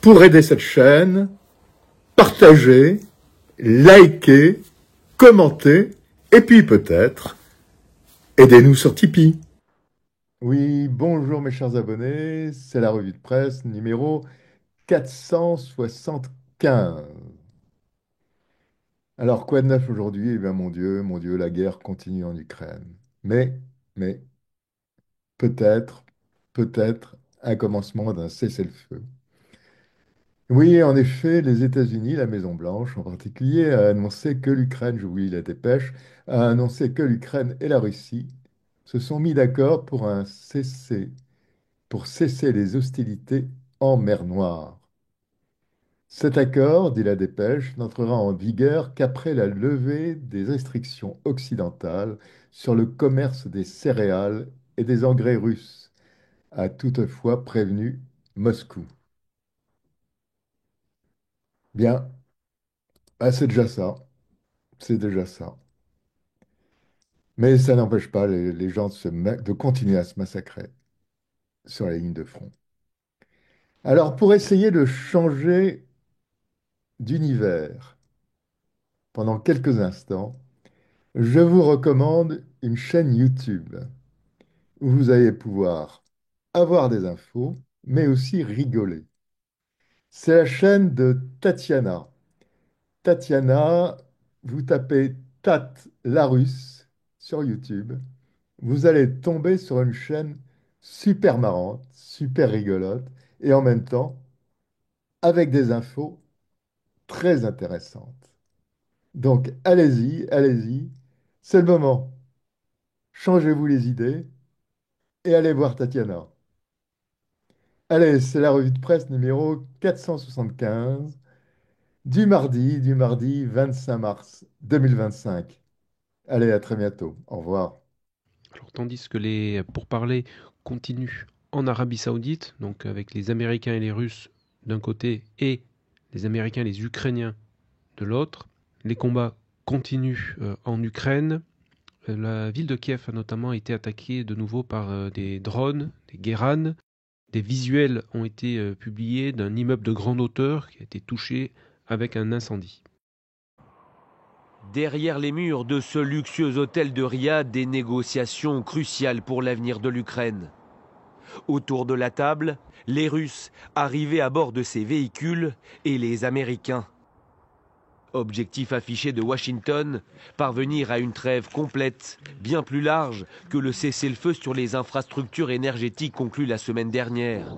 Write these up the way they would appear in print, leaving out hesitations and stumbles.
Pour aider cette chaîne, partagez, likez, commentez, et puis peut-être, aidez-nous sur Tipeee. Oui, bonjour mes chers abonnés, c'est la revue de presse numéro 475. Alors, quoi de neuf aujourd'hui? Eh bien, mon Dieu, la guerre continue en Ukraine. Mais, peut-être, peut-être, un commencement d'un cessez-le-feu. Oui, en effet, les États-Unis, la Maison-Blanche en particulier, a annoncé que l'Ukraine, je vous lis la dépêche, a annoncé que l'Ukraine et la Russie se sont mis d'accord pour cesser les hostilités en mer Noire. Cet accord, dit la dépêche, n'entrera en vigueur qu'après la levée des restrictions occidentales sur le commerce des céréales et des engrais russes, a toutefois prévenu Moscou. Bien, c'est déjà ça, c'est déjà ça. Mais ça n'empêche pas les gens de continuer à se massacrer sur la ligne de front. Alors, pour essayer de changer d'univers pendant quelques instants, je vous recommande une chaîne YouTube où vous allez pouvoir avoir des infos, mais aussi rigoler. C'est la chaîne de Tatiana. Tatiana, vous tapez Tat la Russe sur YouTube, vous allez tomber sur une chaîne super marrante, super rigolote, et en même temps avec des infos très intéressantes. Donc allez-y, allez-y, c'est le moment. Changez-vous les idées et allez voir Tatiana. Allez, c'est la revue de presse numéro 475 du mardi 25 mars 2025. Allez, à très bientôt. Au revoir. Alors, tandis que les pourparlers continuent en Arabie Saoudite, donc avec les Américains et les Russes d'un côté et les Américains et les Ukrainiens de l'autre, les combats continuent en Ukraine. La ville de Kiev a notamment été attaquée de nouveau par des drones, des Guéranes. Des visuels ont été publiés d'un immeuble de grande hauteur qui a été touché avec un incendie. Derrière les murs de ce luxueux hôtel de Riyad, des négociations cruciales pour l'avenir de l'Ukraine. Autour de la table, les Russes arrivés à bord de ces véhicules et les Américains. Objectif affiché de Washington, parvenir à une trêve complète, bien plus large que le cessez-le-feu sur les infrastructures énergétiques conclu la semaine dernière.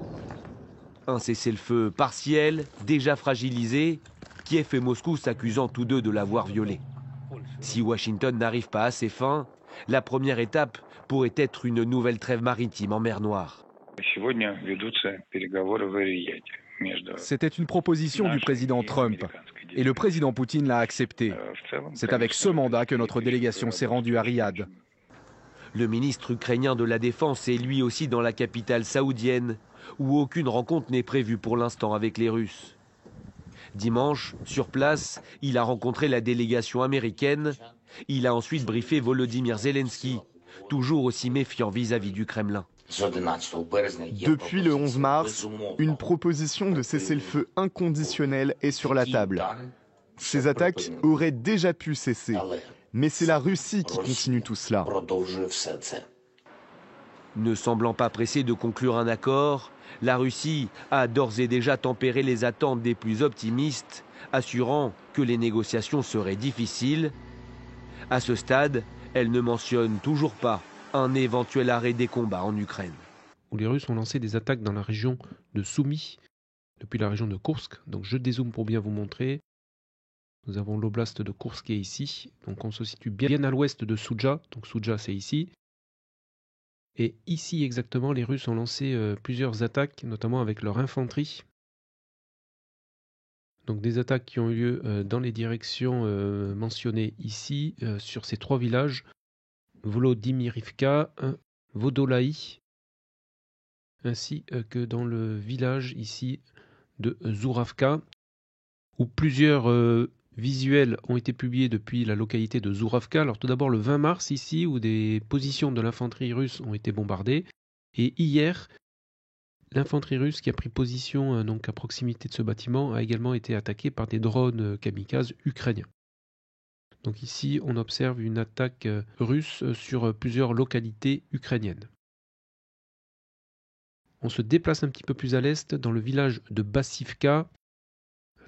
Un cessez-le-feu partiel, déjà fragilisé, Kiev et Moscou s'accusant tous deux de l'avoir violé. Si Washington n'arrive pas à ses fins, la première étape pourrait être une nouvelle trêve maritime en mer Noire. C'était une proposition du président Trump et le président Poutine l'a acceptée. C'est avec ce mandat que notre délégation s'est rendue à Riyad. Le ministre ukrainien de la Défense est lui aussi dans la capitale saoudienne, où aucune rencontre n'est prévue pour l'instant avec les Russes. Dimanche, sur place, il a rencontré la délégation américaine. Il a ensuite briefé Volodymyr Zelensky, toujours aussi méfiant vis-à-vis du Kremlin. Depuis le 11 mars, une proposition de cessez-le-feu inconditionnel est sur la table. Ces attaques auraient déjà pu cesser, mais c'est la Russie qui continue tout cela. Ne semblant pas pressée de conclure un accord, la Russie a d'ores et déjà tempéré les attentes des plus optimistes, assurant que les négociations seraient difficiles. À ce stade, elle ne mentionne toujours pas un éventuel arrêt des combats en Ukraine. Où les Russes ont lancé des attaques dans la région de Soumy, depuis la région de Koursk. Donc je dézoome pour bien vous montrer. Nous avons l'oblast de Koursk qui est ici. Donc on se situe bien à l'ouest de Souja. Donc Souja c'est ici. Et ici exactement, les Russes ont lancé plusieurs attaques, notamment avec leur infanterie. Donc des attaques qui ont eu lieu dans les directions mentionnées ici, sur ces trois villages. Volodymyrivka, Vodolaï, ainsi que dans le village ici de Zouravka, où plusieurs visuels ont été publiés depuis la localité de Zouravka. Alors tout d'abord le 20 mars ici, où des positions de l'infanterie russe ont été bombardées, et hier, l'infanterie russe qui a pris position donc à proximité de ce bâtiment a également été attaquée par des drones kamikazes ukrainiens. Donc ici, on observe une attaque russe sur plusieurs localités ukrainiennes. On se déplace un petit peu plus à l'est dans le village de Bassivka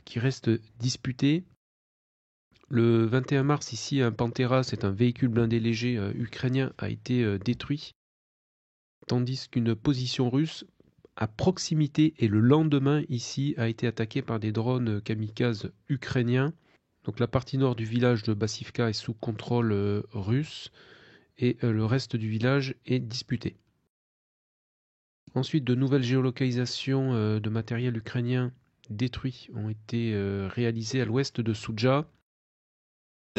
qui reste disputé. Le 21 mars, ici, un Pantera, c'est un véhicule blindé léger ukrainien, a été détruit, tandis qu'une position russe à proximité et le lendemain, ici, a été attaquée par des drones kamikazes ukrainiens. Donc la partie nord du village de Bassivka est sous contrôle russe et le reste du village est disputé. Ensuite, de nouvelles géolocalisations de matériel ukrainien détruit ont été réalisées à l'ouest de Soudja.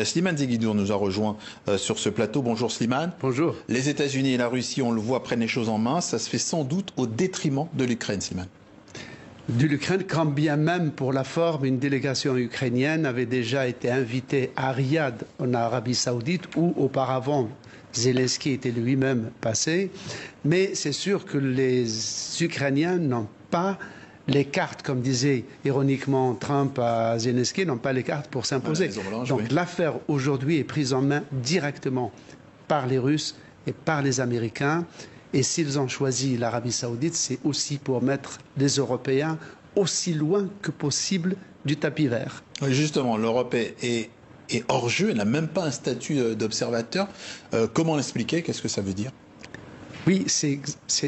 Slimane Zeguidour nous a rejoint sur ce plateau. Bonjour Slimane. Bonjour. Les États-Unis et la Russie, on le voit, prennent les choses en main. Ça se fait sans doute au détriment de l'Ukraine, Slimane. De l'Ukraine, quand bien même pour la forme, une délégation ukrainienne avait déjà été invitée à Riyad, en Arabie Saoudite, où auparavant Zelensky était lui-même passé. Mais c'est sûr que les Ukrainiens n'ont pas les cartes, comme disait ironiquement Trump à Zelensky, n'ont pas les cartes pour s'imposer. Voilà, donc l'affaire aujourd'hui est prise en main directement par les Russes et par les Américains. Et s'ils ont choisi l'Arabie Saoudite, c'est aussi pour mettre les Européens aussi loin que possible du tapis vert. Oui, justement, l'Europe est hors jeu, elle n'a même pas un statut d'observateur. Comment l'expliquer? Qu'est-ce que ça veut dire? Oui, c'est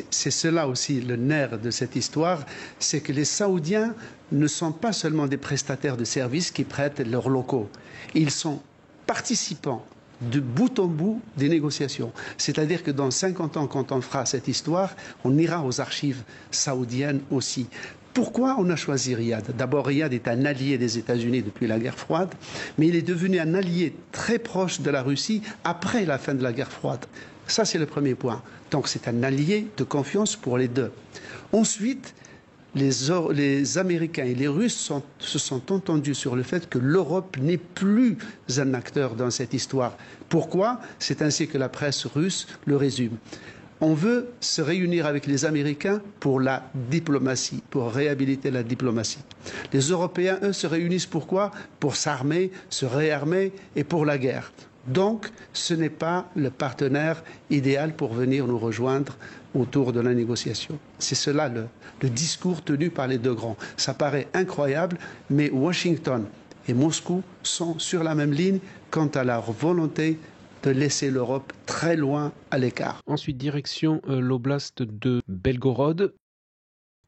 cela aussi le nerf de cette histoire, c'est que les Saoudiens ne sont pas seulement des prestataires de services qui prêtent leurs locaux, ils sont participants de bout en bout des négociations. C'est-à-dire que dans 50 ans, quand on fera cette histoire, on ira aux archives saoudiennes aussi. Pourquoi on a choisi Riyad? D'abord, Riyad est un allié des États-Unis depuis la guerre froide, mais il est devenu un allié très proche de la Russie après la fin de la guerre froide. Ça, c'est le premier point. Donc, c'est un allié de confiance pour les deux. Ensuite, les Américains et les Russes se sont entendus sur le fait que l'Europe n'est plus un acteur dans cette histoire. Pourquoi? C'est ainsi que la presse russe le résume. On veut se réunir avec les Américains pour la diplomatie, pour réhabiliter la diplomatie. Les Européens, eux, se réunissent pourquoi? Pour s'armer, se réarmer et pour la guerre. Donc, ce n'est pas le partenaire idéal pour venir nous rejoindre autour de la négociation. C'est cela le discours tenu par les deux grands. Ça paraît incroyable, mais Washington et Moscou sont sur la même ligne quant à leur volonté de laisser l'Europe très loin à l'écart. Ensuite, direction l'oblast de Belgorod,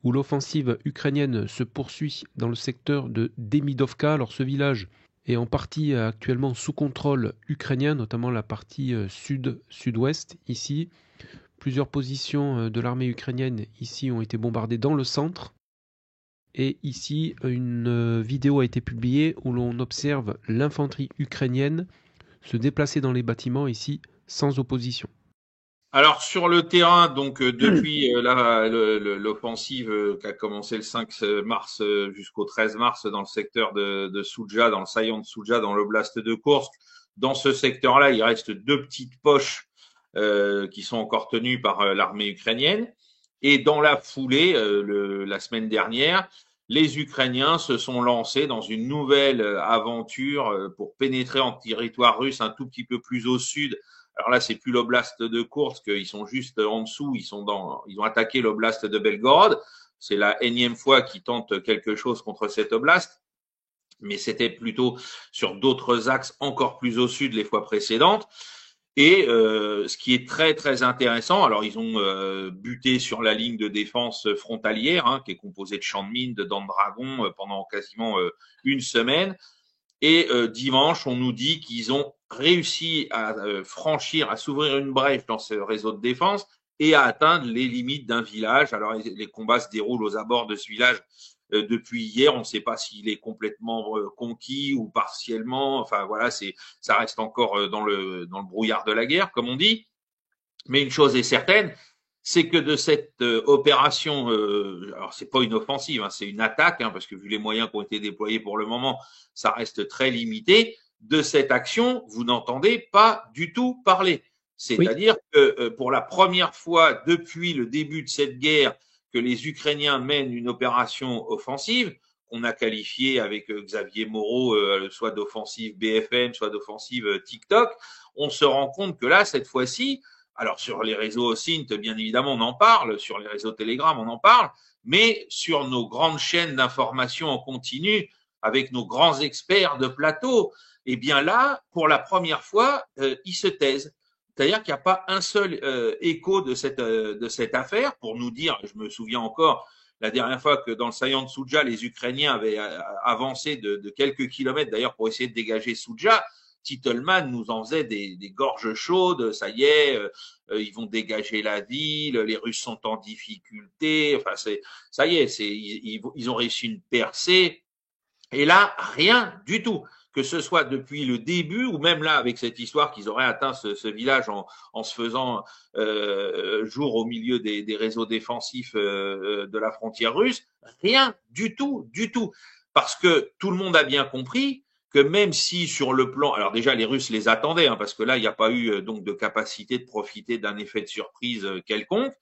où l'offensive ukrainienne se poursuit dans le secteur de Demidovka. Alors ce village est en partie actuellement sous contrôle ukrainien, notamment la partie sud-sud-ouest ici. Plusieurs positions de l'armée ukrainienne ici ont été bombardées dans le centre. Et ici, une vidéo a été publiée où l'on observe l'infanterie ukrainienne se déplacer dans les bâtiments ici sans opposition. Alors sur le terrain, donc depuis l'offensive qui a commencé le 5 mars jusqu'au 13 mars dans le secteur de Soudja, dans le saillant de Soudja, dans l'oblast de Koursk, dans ce secteur-là, il reste deux petites poches qui sont encore tenues par l'armée ukrainienne. Et dans la foulée, la semaine dernière, les Ukrainiens se sont lancés dans une nouvelle aventure pour pénétrer en territoire russe un tout petit peu plus au sud. Alors là, c'est plus l'oblast de Koursk, ils sont juste en dessous, ils ont attaqué l'oblast de Belgorod. C'est la énième fois qu'ils tentent quelque chose contre cet oblast, mais c'était plutôt sur d'autres axes encore plus au sud les fois précédentes. Et ce qui est très très intéressant, alors ils ont buté sur la ligne de défense frontalière, qui est composée de champs de mines, de dents de dragon pendant quasiment une semaine. Et dimanche, on nous dit qu'ils ont réussi à franchir, à s'ouvrir une brèche dans ce réseau de défense et à atteindre les limites d'un village. Alors les combats se déroulent aux abords de ce village depuis hier. On ne sait pas s'il est complètement conquis ou partiellement. Enfin voilà, ça reste encore dans le brouillard de la guerre, comme on dit. Mais une chose est certaine, c'est que de cette opération, alors c'est pas une offensive, c'est une attaque, parce que vu les moyens qui ont été déployés pour le moment, ça reste très limité. De cette action, vous n'entendez pas du tout parler. C'est-à-dire que pour la première fois depuis le début de cette guerre, que les Ukrainiens mènent une opération offensive, qu'on a qualifiée avec Xavier Moreau, soit d'offensive BFM, soit d'offensive TikTok, on se rend compte que là, cette fois-ci, alors sur les réseaux Sint, bien évidemment, on en parle, sur les réseaux Telegram, on en parle, mais sur nos grandes chaînes d'information en continu, avec nos grands experts de plateau, eh bien là, pour la première fois, ils se taisent. C'est-à-dire qu'il n'y a pas un seul écho de cette affaire pour nous dire, je me souviens encore, la dernière fois que dans le saillant de Soudja, les Ukrainiens avaient avancé de quelques kilomètres, d'ailleurs pour essayer de dégager Soudja, Titelman nous en faisait des gorges chaudes, ça y est, ils vont dégager la ville, les Russes sont en difficulté, enfin ça y est, ils ont réussi une percée. Et là, rien du tout. Que ce soit depuis le début ou même là avec cette histoire qu'ils auraient atteint ce village en se faisant jour au milieu des réseaux défensifs de la frontière russe, rien du tout, du tout. Parce que tout le monde a bien compris que même si sur le plan, alors déjà les Russes les attendaient, parce que là il n'y a pas eu donc de capacité de profiter d'un effet de surprise quelconque.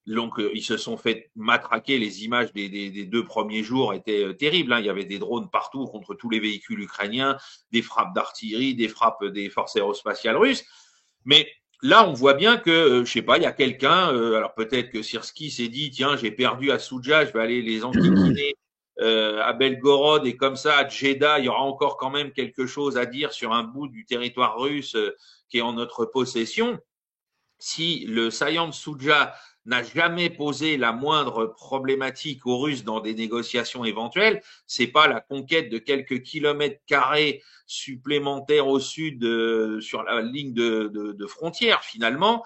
Donc, ils se sont fait matraquer. Les images des 2 premiers jours étaient terribles. Il y avait des drones partout contre tous les véhicules ukrainiens, des frappes d'artillerie, des frappes des forces aérospatiales russes. Mais là, on voit bien que, je sais pas, il y a quelqu'un, alors peut-être que Syrski s'est dit, tiens, j'ai perdu à Soudja, je vais aller les enquiquiner à Belgorod, et comme ça, à Djeddah, il y aura encore quand même quelque chose à dire sur un bout du territoire russe qui est en notre possession. Si le saillant de Soudja n'a jamais posé la moindre problématique aux Russes dans des négociations éventuelles, c'est pas la conquête de quelques kilomètres carrés supplémentaires au sud sur la ligne de frontière finalement,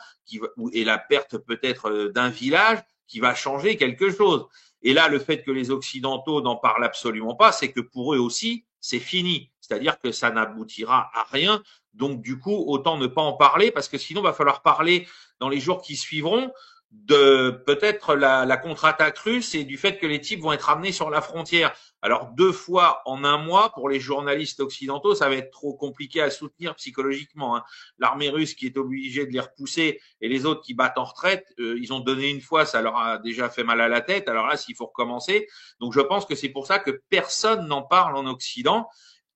et la perte peut-être d'un village qui va changer quelque chose. Et là, le fait que les Occidentaux n'en parlent absolument pas, c'est que pour eux aussi, c'est fini. C'est-à-dire que ça n'aboutira à rien. Donc, du coup, autant ne pas en parler parce que sinon, il va falloir parler dans les jours qui suivront de peut-être la contre-attaque russe et du fait que les types vont être amenés sur la frontière. Alors 2 fois en un mois, pour les journalistes occidentaux, ça va être trop compliqué à soutenir psychologiquement. L'armée russe qui est obligée de les repousser et les autres qui battent en retraite, ils ont donné une fois, ça leur a déjà fait mal à la tête. Alors là, s'il faut recommencer. Donc je pense que c'est pour ça que personne n'en parle en Occident,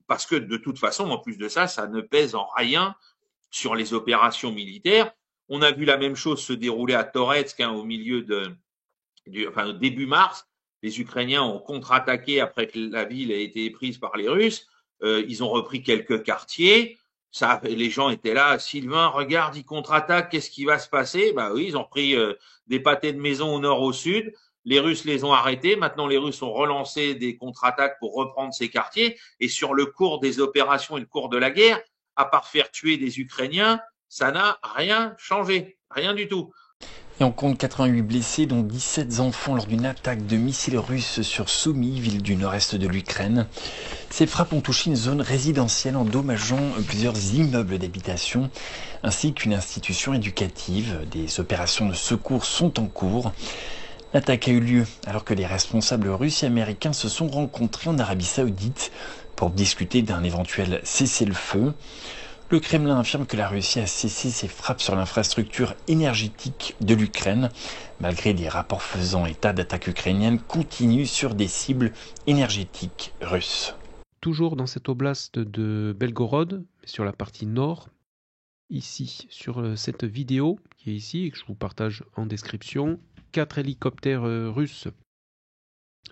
parce que de toute façon, en plus de ça, ça ne pèse en rien sur les opérations militaires. On a vu la même chose se dérouler à Toretsk au milieu début mars. Les Ukrainiens ont contre-attaqué après que la ville a été prise par les Russes. Ils ont repris quelques quartiers. Les gens étaient là. Sylvain, regarde, ils contre-attaquent. Qu'est-ce qui va se passer? Bah oui, ils ont pris des pâtés de maison au nord, au sud. Les Russes les ont arrêtés. Maintenant, les Russes ont relancé des contre-attaques pour reprendre ces quartiers. Et sur le cours des opérations et le cours de la guerre, à part faire tuer des Ukrainiens, ça n'a rien changé, rien du tout. Et on compte 88 blessés, dont 17 enfants lors d'une attaque de missiles russes sur Soumy, ville du nord-est de l'Ukraine. Ces frappes ont touché une zone résidentielle, endommageant plusieurs immeubles d'habitation, ainsi qu'une institution éducative. Des opérations de secours sont en cours. L'attaque a eu lieu alors que les responsables russes et américains se sont rencontrés en Arabie Saoudite pour discuter d'un éventuel cessez-le-feu. Le Kremlin affirme que la Russie a cessé ses frappes sur l'infrastructure énergétique de l'Ukraine, malgré des rapports faisant état d'attaques ukrainiennes continues sur des cibles énergétiques russes. Toujours dans cette oblast de Belgorod, sur la partie nord, ici, sur cette vidéo qui est ici et que je vous partage en description, 4 hélicoptères russes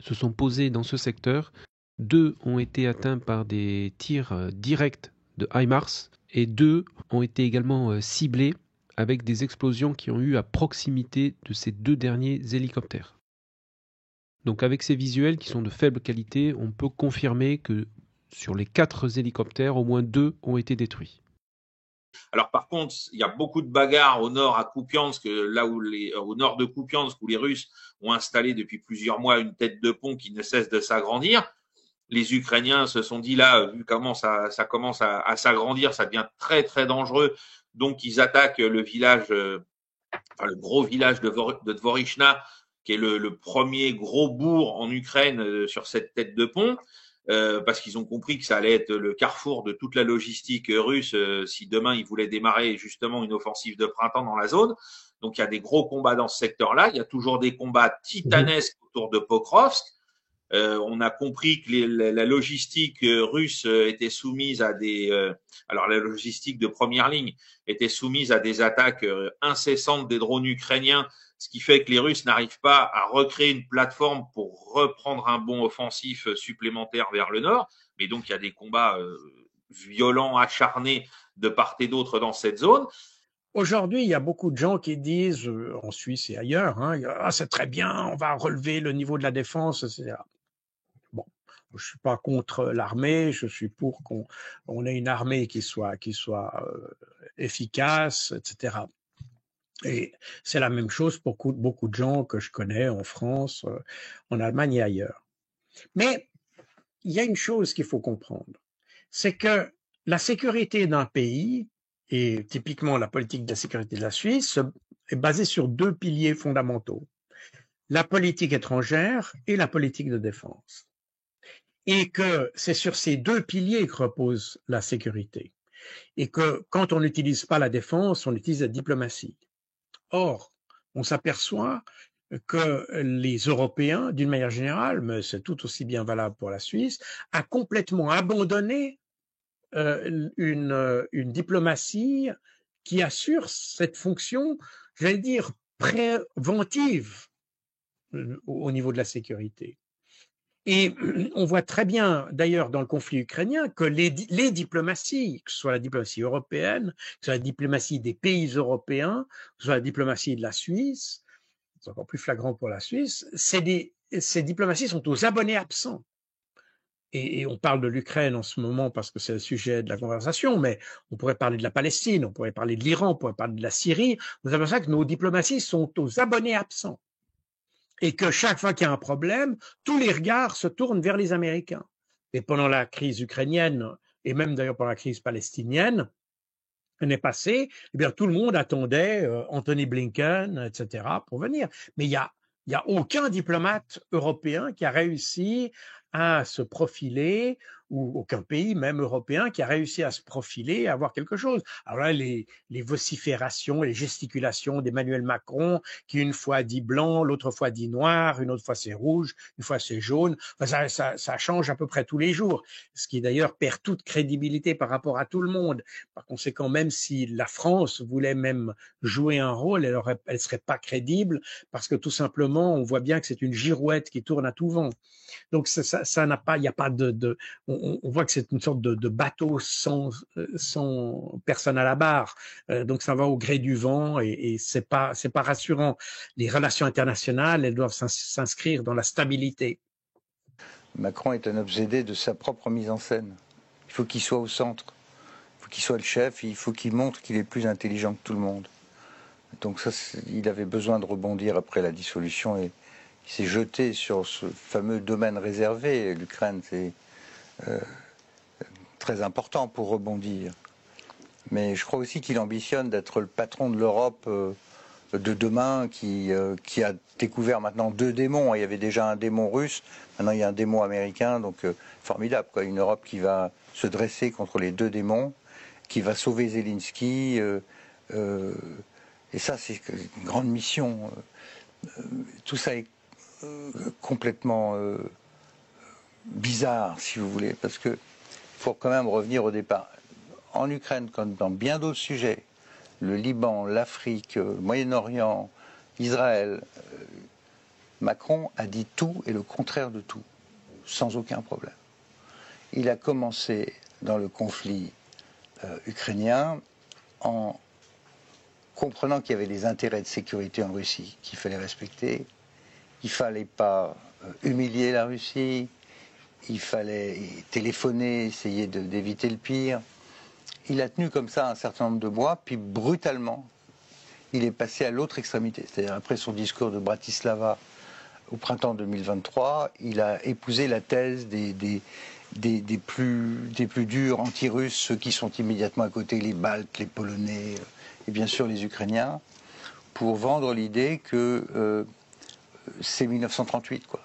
se sont posés dans ce secteur. 2 ont été atteints par des tirs directs de HIMARS et 2 ont été également ciblés avec des explosions qui ont eu à proximité de ces 2 derniers hélicoptères. Donc avec ces visuels qui sont de faible qualité, on peut confirmer que sur les 4 hélicoptères, au moins 2 ont été détruits. Alors par contre, il y a beaucoup de bagarres au nord à Kupiansk, là où au nord de Kupiansk, où les Russes ont installé depuis plusieurs mois une tête de pont qui ne cesse de s'agrandir. Les Ukrainiens se sont dit là, vu comment ça commence à s'agrandir, ça devient très très dangereux. Donc ils attaquent le village, le gros village de Dvorichna, qui est le premier gros bourg en Ukraine sur cette tête de pont. Parce qu'ils ont compris que ça allait être le carrefour de toute la logistique russe si demain ils voulaient démarrer justement une offensive de printemps dans la zone. Donc il y a des gros combats dans ce secteur-là. Il y a toujours des combats titanesques autour de Pokrovsk. On a compris que la logistique russe était soumise à alors la logistique de première ligne était soumise à des attaques incessantes des drones ukrainiens, ce qui fait que les Russes n'arrivent pas à recréer une plateforme pour reprendre un bond offensif supplémentaire vers le nord. Mais donc il y a des combats violents, acharnés de part et d'autre dans cette zone. Aujourd'hui, il y a beaucoup de gens qui disent, en Suisse et ailleurs, hein, ah, c'est très bien, on va relever le niveau de la défense, etc. Bon, je suis pas contre l'armée, je suis pour qu'on ait une armée qui soit efficace, etc. Et c'est la même chose pour beaucoup de gens que je connais en France, en Allemagne et ailleurs. Mais il y a une chose qu'il faut comprendre, c'est que la sécurité d'un pays, et typiquement la politique de la sécurité de la Suisse, est basée sur deux piliers fondamentaux, la politique étrangère et la politique de défense. Et que c'est sur ces deux piliers que repose la sécurité. Et que quand on n'utilise pas la défense, on utilise la diplomatie. Or, on s'aperçoit que les Européens, d'une manière générale, mais c'est tout aussi bien valable pour la Suisse, a complètement abandonné une diplomatie qui assure cette fonction, j'allais dire, préventive au niveau de la sécurité. Et on voit très bien, d'ailleurs, dans le conflit ukrainien, que les diplomaties, que ce soit la diplomatie européenne, que ce soit la diplomatie des pays européens, que ce soit la diplomatie de la Suisse, c'est encore plus flagrant pour la Suisse, ces diplomaties sont aux abonnés absents. Et on parle de l'Ukraine en ce moment parce que c'est le sujet de la conversation, mais on pourrait parler de la Palestine, on pourrait parler de l'Iran, on pourrait parler de la Syrie. Vous avez ça que nos diplomaties sont aux abonnés absents. Et que chaque fois qu'il y a un problème, tous les regards se tournent vers les Américains. Et pendant la crise ukrainienne, et même d'ailleurs pendant la crise palestinienne, l'année passée, eh bien, tout le monde attendait Anthony Blinken, etc., pour venir. Mais il y a aucun diplomate européen qui a réussi à se profiler, ou aucun pays, même européen, qui a réussi à se profiler, à avoir quelque chose. Alors là, les vociférations, les gesticulations d'Emmanuel Macron, qui une fois dit blanc, l'autre fois dit noir, une autre fois c'est rouge, une fois c'est jaune, enfin, ça change à peu près tous les jours, ce qui d'ailleurs perd toute crédibilité par rapport à tout le monde. Par conséquent, même si la France voulait même jouer un rôle, elle serait pas crédible, parce que tout simplement, on voit bien que c'est une girouette qui tourne à tout vent. Donc ça n'a pas, il n'y a pas on voit que c'est une sorte de bateau sans personne à la barre. Donc ça va au gré du vent et c'est pas rassurant. Les relations internationales, elles doivent s'inscrire dans la stabilité. Macron est un obsédé de sa propre mise en scène. Il faut qu'il soit au centre. Il faut qu'il soit le chef. Il faut qu'il montre qu'il est plus intelligent que tout le monde. Donc ça, il avait besoin de rebondir après la dissolution et il s'est jeté sur ce fameux domaine réservé. L'Ukraine, c'est très important pour rebondir. Mais je crois aussi qu'il ambitionne d'être le patron de l'Europe de demain qui a découvert maintenant deux démons. Il y avait déjà un démon russe, maintenant il y a un démon américain, donc formidable, quoi. Une Europe qui va se dresser contre les deux démons, qui va sauver Zelensky. Et ça, c'est une grande mission. Tout ça est complètement bizarre, si vous voulez, parce que faut quand même revenir au départ. En Ukraine, comme dans bien d'autres sujets, le Liban, l'Afrique, le Moyen-Orient, Israël, Macron a dit tout et le contraire de tout, sans aucun problème. Il a commencé dans le conflit ukrainien en comprenant qu'il y avait des intérêts de sécurité en Russie qu'il fallait respecter. Il ne fallait pas humilier la Russie, il fallait téléphoner, essayer d'éviter le pire. Il a tenu comme ça un certain nombre de mois, puis brutalement, il est passé à l'autre extrémité. C'est-à-dire après son discours de Bratislava au printemps 2023, il a épousé la thèse des plus durs anti-russes, ceux qui sont immédiatement à côté, les Baltes, les Polonais et bien sûr les Ukrainiens, pour vendre l'idée que c'est 1938, quoi.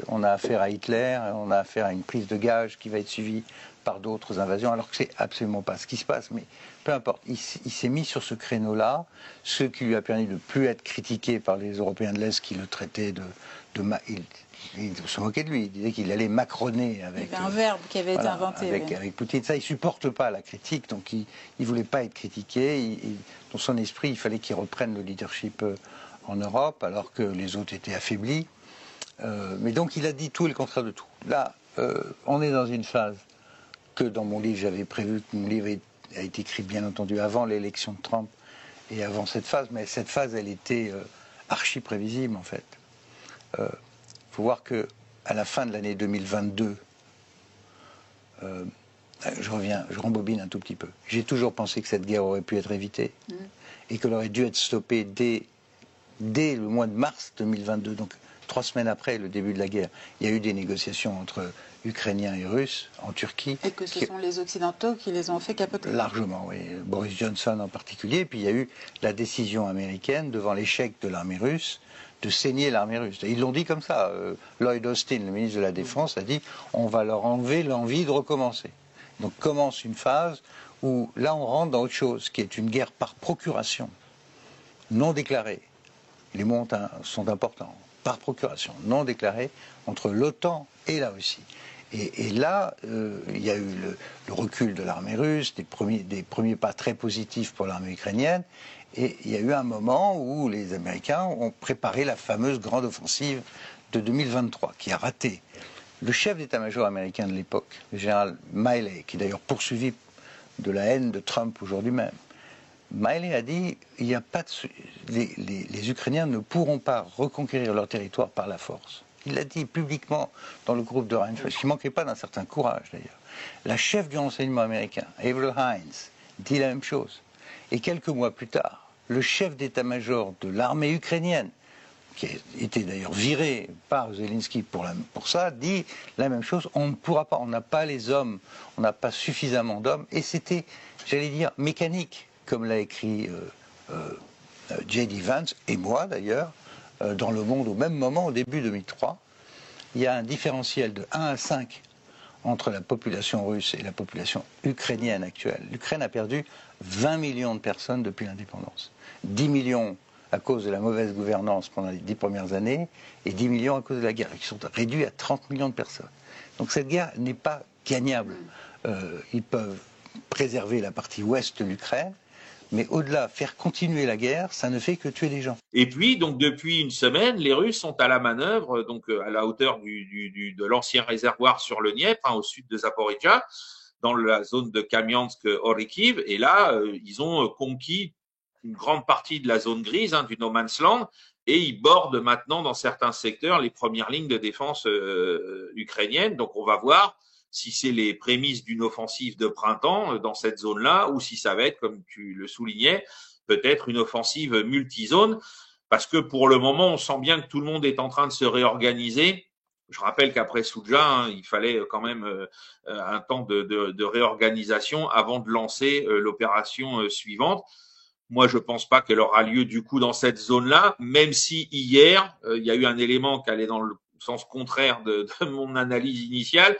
On a affaire à Hitler, on a affaire à une prise de gage qui va être suivie par d'autres invasions, alors que c'est absolument pas ce qui se passe. Mais peu importe, il s'est mis sur ce créneau-là, ce qui lui a permis de ne plus être critiqué par les Européens de l'Est qui le traitaient ils se moquaient de lui, il disait qu'il allait macroner avec... Il y avait un verbe qui avait été inventé. Avec Poutine, ça, il ne supporte pas la critique, donc il ne voulait pas être critiqué. Dans son esprit, il fallait qu'il reprenne le leadership en Europe, alors que les autres étaient affaiblis. Mais donc il a dit tout et le contraire de tout. Là, on est dans une phase que dans mon livre, j'avais prévu que mon livre a été écrit bien entendu avant l'élection de Trump et avant cette phase, mais cette phase, elle était archi prévisible en fait. Il faut voir qu'à la fin de l'année 2022, je rembobine un tout petit peu. J'ai toujours pensé que cette guerre aurait pu être évitée et qu'elle aurait dû être stoppée dès le mois de mars 2022, donc 3 semaines après le début de la guerre. Il y a eu des négociations entre Ukrainiens et Russes en Turquie. Et que ce sont les Occidentaux qui les ont fait capoter. Largement, oui. Boris Johnson en particulier. Puis il y a eu la décision américaine, devant l'échec de l'armée russe, de saigner l'armée russe. Ils l'ont dit comme ça. Lloyd Austin, le ministre de la Défense, a dit on va leur enlever l'envie de recommencer. Donc commence une phase où là on rentre dans autre chose, qui est une guerre par procuration, non déclarée. Les mots sont importants. Par procuration, non déclarée, entre l'OTAN et la Russie. Et là, il y a eu le recul de l'armée russe, des premiers pas très positifs pour l'armée ukrainienne. Et il y a eu un moment où les Américains ont préparé la fameuse grande offensive de 2023, qui a raté. Le chef d'état-major américain de l'époque, le général Milley, qui est d'ailleurs poursuivi de la haine de Trump aujourd'hui même, Milley a dit il y a pas les Ukrainiens ne pourront pas reconquérir leur territoire par la force. Il l'a dit publiquement dans le groupe de Reinfeldt, ce qui ne manquait pas d'un certain courage d'ailleurs. La chef du renseignement américain, Avril Haines, dit la même chose. Et quelques mois plus tard, le chef d'état-major de l'armée ukrainienne, qui a été d'ailleurs viré par Zelensky pour ça, dit la même chose. On ne pourra pas, on n'a pas les hommes, on n'a pas suffisamment d'hommes. Et c'était, j'allais dire, mécanique, comme l'a écrit J.D. Vance, et moi d'ailleurs, dans Le Monde au même moment, au début 2003. Il y a un différentiel de 1 à 5 entre la population russe et la population ukrainienne actuelle. L'Ukraine a perdu 20 millions de personnes depuis l'indépendance. 10 millions à cause de la mauvaise gouvernance pendant les 10 premières années, et 10 millions à cause de la guerre, qui sont réduits à 30 millions de personnes. Donc cette guerre n'est pas gagnable. Ils peuvent préserver la partie ouest de l'Ukraine, mais au-delà, faire continuer la guerre, ça ne fait que tuer des gens. Et puis, donc depuis une semaine, les Russes sont à la manœuvre, donc à la hauteur de l'ancien réservoir sur le Dniepr, au sud de Zaporijjia, dans la zone de Kamiansk-Orikiv. Et là, ils ont conquis une grande partie de la zone grise, du no man's land, et ils bordent maintenant dans certains secteurs les premières lignes de défense ukrainiennes. Donc on va voir si c'est les prémices d'une offensive de printemps dans cette zone-là, ou si ça va être, comme tu le soulignais, peut-être une offensive multizone, parce que pour le moment, on sent bien que tout le monde est en train de se réorganiser. Je rappelle qu'après Soudja, il fallait quand même un temps de réorganisation avant de lancer l'opération suivante. Moi, je pense pas qu'elle aura lieu du coup dans cette zone-là, même si hier, il y a eu un élément qui allait dans le sens contraire de mon analyse initiale,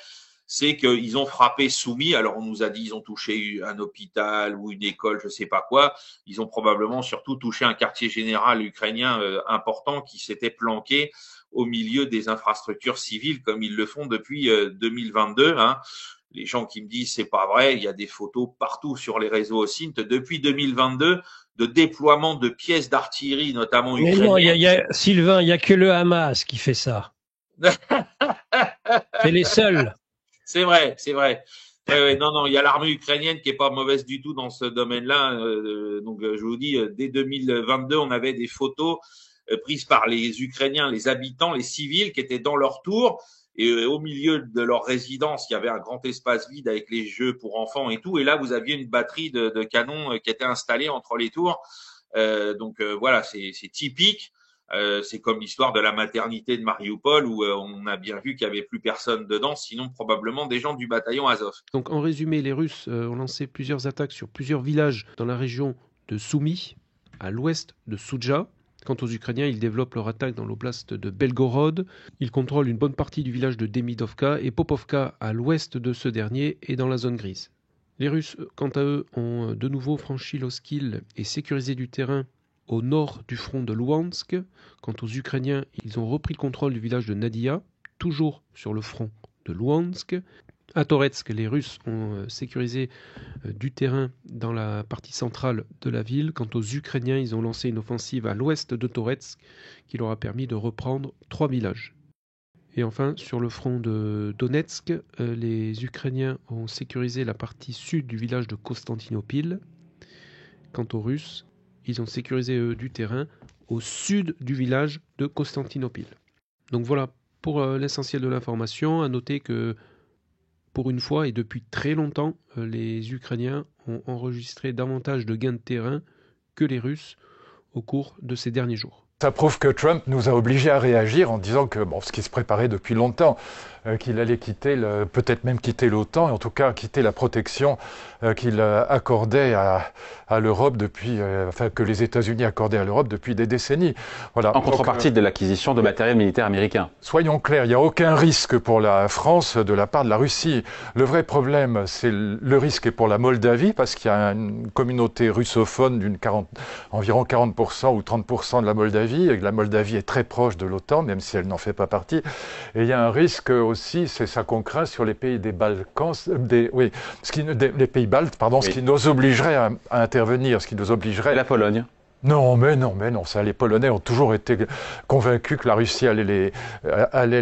c'est qu'ils ont frappé Soumy. Alors, on nous a dit ils ont touché un hôpital ou une école, je sais pas quoi. Ils ont probablement surtout touché un quartier général ukrainien important qui s'était planqué au milieu des infrastructures civiles comme ils le font depuis 2022. Les gens qui me disent c'est pas vrai, il y a des photos partout sur les réseaux OSINT depuis 2022 de déploiement de pièces d'artillerie, notamment ukrainiennes. Mais non, Sylvain, il y a que le Hamas qui fait ça. C'est les seuls. C'est vrai, c'est vrai. Non, il y a l'armée ukrainienne qui est pas mauvaise du tout dans ce domaine-là. Donc, je vous dis, dès 2022, on avait des photos prises par les Ukrainiens, les habitants, les civils qui étaient dans leur tour. Et au milieu de leur résidence, il y avait un grand espace vide avec les jeux pour enfants et tout. Et là, vous aviez une batterie de canons qui était installée entre les tours. Donc voilà, c'est typique. C'est comme l'histoire de la maternité de Mariupol où on a bien vu qu'il n'y avait plus personne dedans, sinon probablement des gens du bataillon Azov. Donc en résumé, les Russes ont lancé plusieurs attaques sur plusieurs villages dans la région de Soumy, à l'ouest de Soudja. Quant aux Ukrainiens, ils développent leur attaque dans l'oblast de Belgorod. Ils contrôlent une bonne partie du village de Demidovka et Popovka à l'ouest de ce dernier et dans la zone grise. Les Russes, quant à eux, ont de nouveau franchi l'Oskil et sécurisé du terrain au nord du front de Luhansk. Quant aux Ukrainiens, ils ont repris le contrôle du village de Nadia, toujours sur le front de Luhansk. À Toretsk, les Russes ont sécurisé du terrain dans la partie centrale de la ville. Quant aux Ukrainiens, ils ont lancé une offensive à l'ouest de Toretsk qui leur a permis de reprendre 3 villages. Et enfin, sur le front de Donetsk, les Ukrainiens ont sécurisé la partie sud du village de Konstantinopil. Quant aux Russes, ils ont sécurisé du terrain au sud du village de Konstantinopil. Donc voilà pour l'essentiel de l'information. À noter que pour une fois et depuis très longtemps, les Ukrainiens ont enregistré davantage de gains de terrain que les Russes au cours de ces derniers jours. Ça prouve que Trump nous a obligés à réagir en disant que, ce qui se préparait depuis longtemps, qu'il allait quitter, peut-être même quitter l'OTAN, et en tout cas quitter la protection qu'il accordait à l'Europe depuis, que les États-Unis accordaient à l'Europe depuis des décennies. Voilà. En contrepartie de l'acquisition de matériel militaire américain. Soyons clairs, il n'y a aucun risque pour la France de la part de la Russie. Le vrai problème, c'est le risque est pour la Moldavie, parce qu'il y a une communauté russophone environ 40% ou 30% de la Moldavie, et que la Moldavie est très proche de l'OTAN, même si elle n'en fait pas partie. Et il y a un risque aussi, c'est ça qu'on craint sur les pays des Balkans, les pays baltes, pardon, ce qui nous obligerait à intervenir, ce qui nous obligerait... Et la Pologne ? Non, ça, les Polonais ont toujours été convaincus que la Russie allait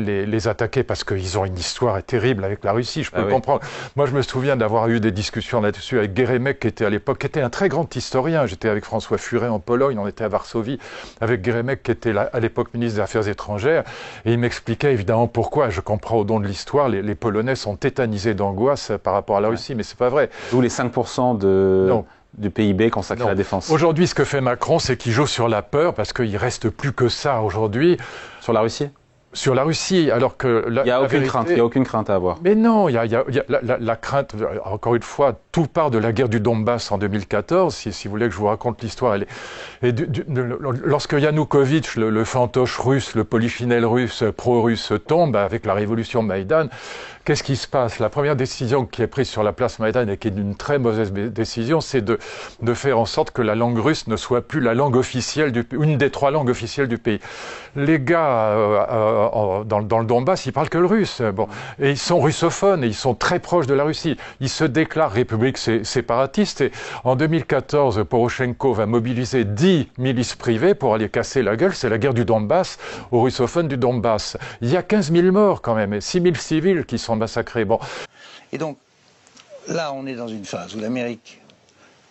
les attaquer parce qu'ils ont une histoire terrible avec la Russie, je peux comprendre. Moi, je me souviens d'avoir eu des discussions là-dessus avec Geremek, qui était un très grand historien. J'étais avec François Furet en Pologne, on était à Varsovie, avec Geremek, qui était à l'époque ministre des Affaires étrangères, et il m'expliquait évidemment pourquoi, je comprends au don de l'histoire, les Polonais sont tétanisés d'angoisse par rapport à la Russie, mais c'est pas vrai. D'où les 5% du PIB consacré à la défense. Aujourd'hui, ce que fait Macron, c'est qu'il joue sur la peur, parce qu'il reste plus que ça aujourd'hui. Sur la Russie ? Sur la Russie, alors que... Il n'y a aucune crainte à avoir. Mais non, il y a la crainte, encore une fois, tout part de la guerre du Donbass en 2014, si vous voulez que je vous raconte l'histoire. Lorsque Yanukovych, le fantoche russe, le polichinelle russe, pro-russe, tombe avec la révolution Maïdan, qu'est-ce qui se passe? La première décision qui est prise sur la place Maïdan, et qui est une très mauvaise décision, c'est de faire en sorte que la langue russe ne soit plus la langue officielle, une des 3 langues officielles du pays. Les gars dans le Donbass, ils parlent que le russe. Et ils sont russophones, et ils sont très proches de la Russie. Ils se déclarent république séparatiste, et en 2014, Poroshenko va mobiliser 10 milices privées pour aller casser la gueule. C'est la guerre du Donbass aux russophones du Donbass. Il y a 15 000 morts quand même, et 6 000 civils qui sont massacrés. Et donc, là, on est dans une phase où l'Amérique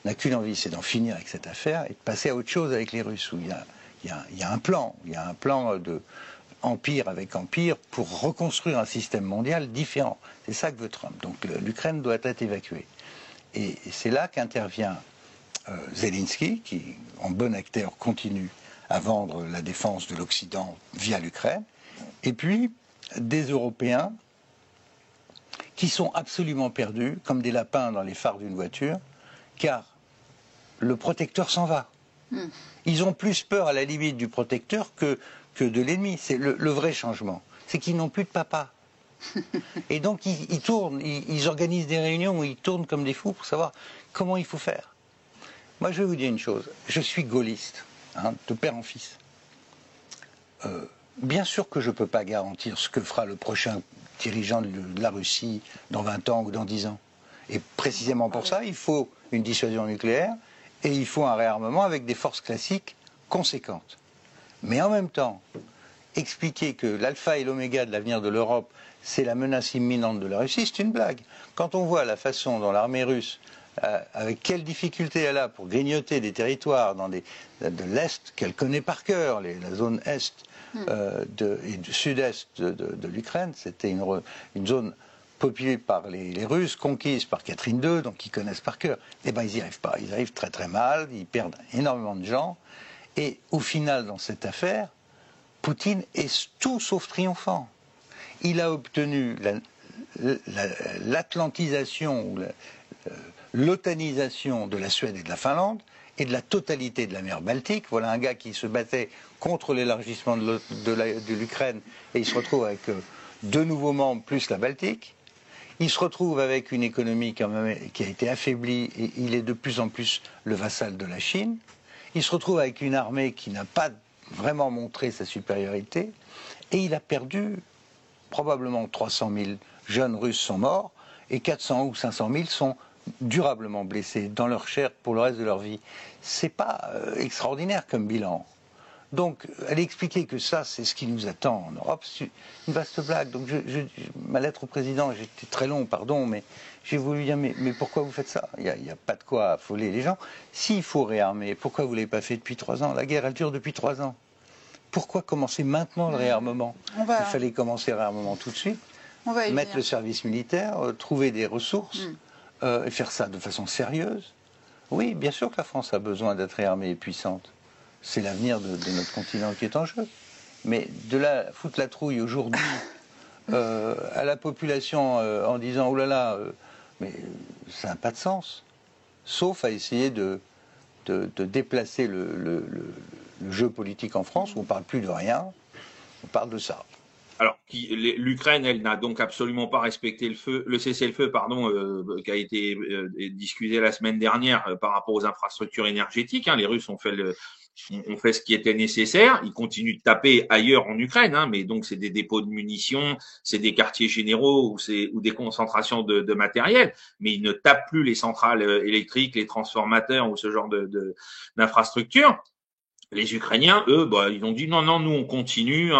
n'a qu'une envie, c'est d'en finir avec cette affaire et de passer à autre chose avec les Russes, où il y a un plan, de empire avec empire pour reconstruire un système mondial différent. C'est ça que veut Trump. Donc l'Ukraine doit être évacuée. Et c'est là qu'intervient Zelensky, qui, en bon acteur, continue à vendre la défense de l'Occident via l'Ukraine. Et puis, des Européens qui sont absolument perdus, comme des lapins dans les phares d'une voiture, car le protecteur s'en va. Ils ont plus peur, à la limite, du protecteur que de l'ennemi. C'est le vrai changement. C'est qu'ils n'ont plus de papa. Et donc, ils tournent, ils organisent des réunions où ils tournent comme des fous pour savoir comment il faut faire. Moi, je vais vous dire une chose. Je suis gaulliste, de père en fils. Bien sûr que je ne peux pas garantir ce que fera le prochain dirigeant de la Russie dans 20 ans ou dans 10 ans. Et précisément pour ça, il faut une dissuasion nucléaire et il faut un réarmement avec des forces classiques conséquentes. Mais en même temps, expliquer que l'alpha et l'oméga de l'avenir de l'Europe, c'est la menace imminente de la Russie, c'est une blague. Quand on voit la façon dont l'armée russe, avec quelle difficulté elle a pour grignoter des territoires de l'Est qu'elle connaît par cœur, la zone Est et du Sud-Est de l'Ukraine, c'était une zone populée par les Russes, conquise par Catherine II, donc ils connaissent par cœur. Eh bien, ils n'y arrivent pas. Ils arrivent très très mal, ils perdent énormément de gens. Et au final, dans cette affaire, Poutine est tout sauf triomphant. Il a obtenu l'atlantisation ou l'otanisation de la Suède et de la Finlande, et de la totalité de la mer Baltique. Voilà un gars qui se battait contre l'élargissement de l'Ukraine et il se retrouve avec 2 nouveaux membres plus la Baltique. Il se retrouve avec une économie quand même qui a été affaiblie et il est de plus en plus le vassal de la Chine. Il se retrouve avec une armée qui n'a pas vraiment montré sa supériorité et il a perdu probablement 300 000 jeunes Russes sont morts et 400 ou 500 000 sont durablement blessés dans leur chair pour le reste de leur vie. C'est pas extraordinaire comme bilan. Donc, aller expliquer que ça, c'est ce qui nous attend en Europe, c'est une vaste blague. Donc, ma lettre au président, j'étais très long, pardon, mais j'ai voulu dire, mais pourquoi vous faites ça? Il n'y a pas de quoi affoler les gens. S'il faut réarmer, pourquoi vous ne l'avez pas fait depuis 3 ans? La guerre, elle dure depuis 3 ans. Pourquoi commencer maintenant le réarmement? Il fallait commencer le réarmement tout de suite, mettre le service militaire, trouver des ressources, et faire ça de façon sérieuse. Oui, bien sûr que la France a besoin d'être réarmée et puissante. C'est l'avenir de notre continent qui est en jeu. Mais de là, foutre la trouille aujourd'hui à la population en disant « Oh là là, mais ça n'a pas de sens », sauf à essayer de déplacer le jeu politique en France où on ne parle plus de rien, on parle de ça. Alors, l'Ukraine, elle n'a donc absolument pas respecté le cessez-le-feu, qui a été discuté la semaine dernière par rapport aux infrastructures énergétiques. Les Russes ont fait ce qui était nécessaire. Ils continuent de taper ailleurs en Ukraine, mais donc c'est des dépôts de munitions, c'est des quartiers généraux ou des concentrations de matériel. Mais ils ne tapent plus les centrales électriques, les transformateurs ou ce genre d'infrastructures. Les Ukrainiens, eux, ils ont dit non, nous on continue,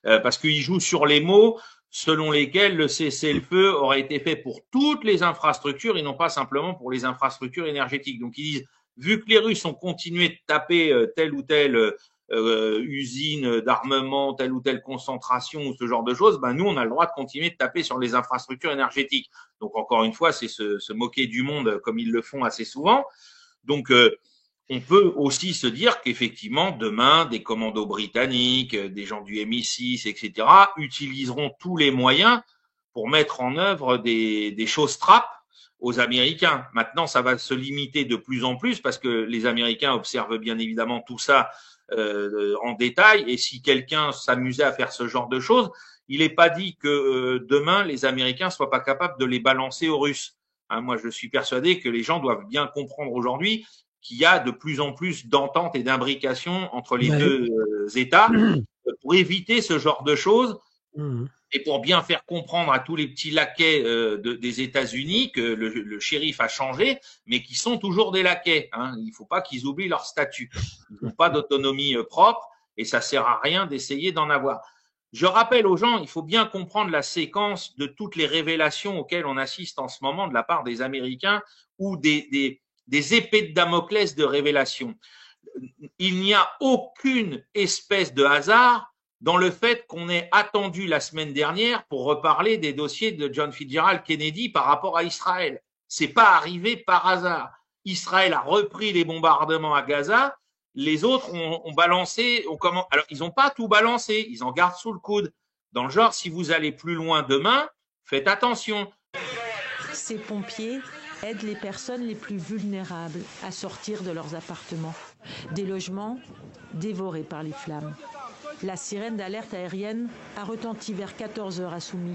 parce qu'ils jouent sur les mots selon lesquels le cessez-le-feu aurait été fait pour toutes les infrastructures et non pas simplement pour les infrastructures énergétiques. Donc ils disent, vu que les Russes ont continué de taper telle ou telle usine d'armement, telle ou telle concentration ou ce genre de choses, nous on a le droit de continuer de taper sur les infrastructures énergétiques. Donc encore une fois, c'est se moquer du monde comme ils le font assez souvent. Donc on peut aussi se dire qu'effectivement, demain, des commandos britanniques, des gens du MI6, etc., utiliseront tous les moyens pour mettre en œuvre des choses trappes aux Américains. Maintenant, ça va se limiter de plus en plus parce que les Américains observent bien évidemment tout ça en détail. Et si quelqu'un s'amusait à faire ce genre de choses, il n'est pas dit que demain, les Américains soient pas capables de les balancer aux Russes. Moi, je suis persuadé que les gens doivent bien comprendre aujourd'hui qu'il y a de plus en plus d'ententes et d'imbrications entre les deux États pour éviter ce genre de choses et pour bien faire comprendre à tous les petits laquais des États-Unis que le shérif a changé, mais qui sont toujours des laquais. Il ne faut pas qu'ils oublient leur statut. Ils n'ont pas d'autonomie propre et ça sert à rien d'essayer d'en avoir. Je rappelle aux gens, il faut bien comprendre la séquence de toutes les révélations auxquelles on assiste en ce moment de la part des Américains ou des épées de Damoclès de révélation. Il n'y a aucune espèce de hasard dans le fait qu'on ait attendu la semaine dernière pour reparler des dossiers de John Fitzgerald Kennedy par rapport à Israël. C'est pas arrivé par hasard. Israël a repris les bombardements à Gaza, les autres ont balancé, alors ils n'ont pas tout balancé, ils en gardent sous le coude. Dans le genre, si vous allez plus loin demain, faites attention. Ces pompiers aident les personnes les plus vulnérables à sortir de leurs appartements. Des logements dévorés par les flammes. La sirène d'alerte aérienne a retenti vers 14h à Soumy.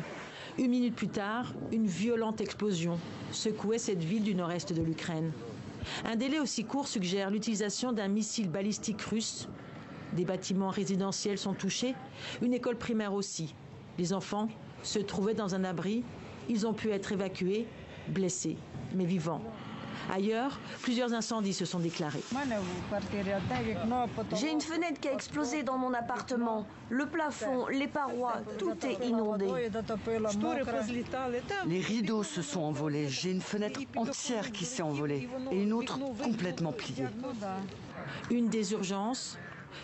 1 minute plus tard, une violente explosion secouait cette ville du nord-est de l'Ukraine. Un délai aussi court suggère l'utilisation d'un missile balistique russe. Des bâtiments résidentiels sont touchés, une école primaire aussi. Les enfants se trouvaient dans un abri. Ils ont pu être évacués, blessés, mais vivants. Ailleurs, plusieurs incendies se sont déclarés. J'ai une fenêtre qui a explosé dans mon appartement. Le plafond, les parois, tout est inondé. Les rideaux se sont envolés. J'ai une fenêtre entière qui s'est envolée et une autre complètement pliée. Une des urgences,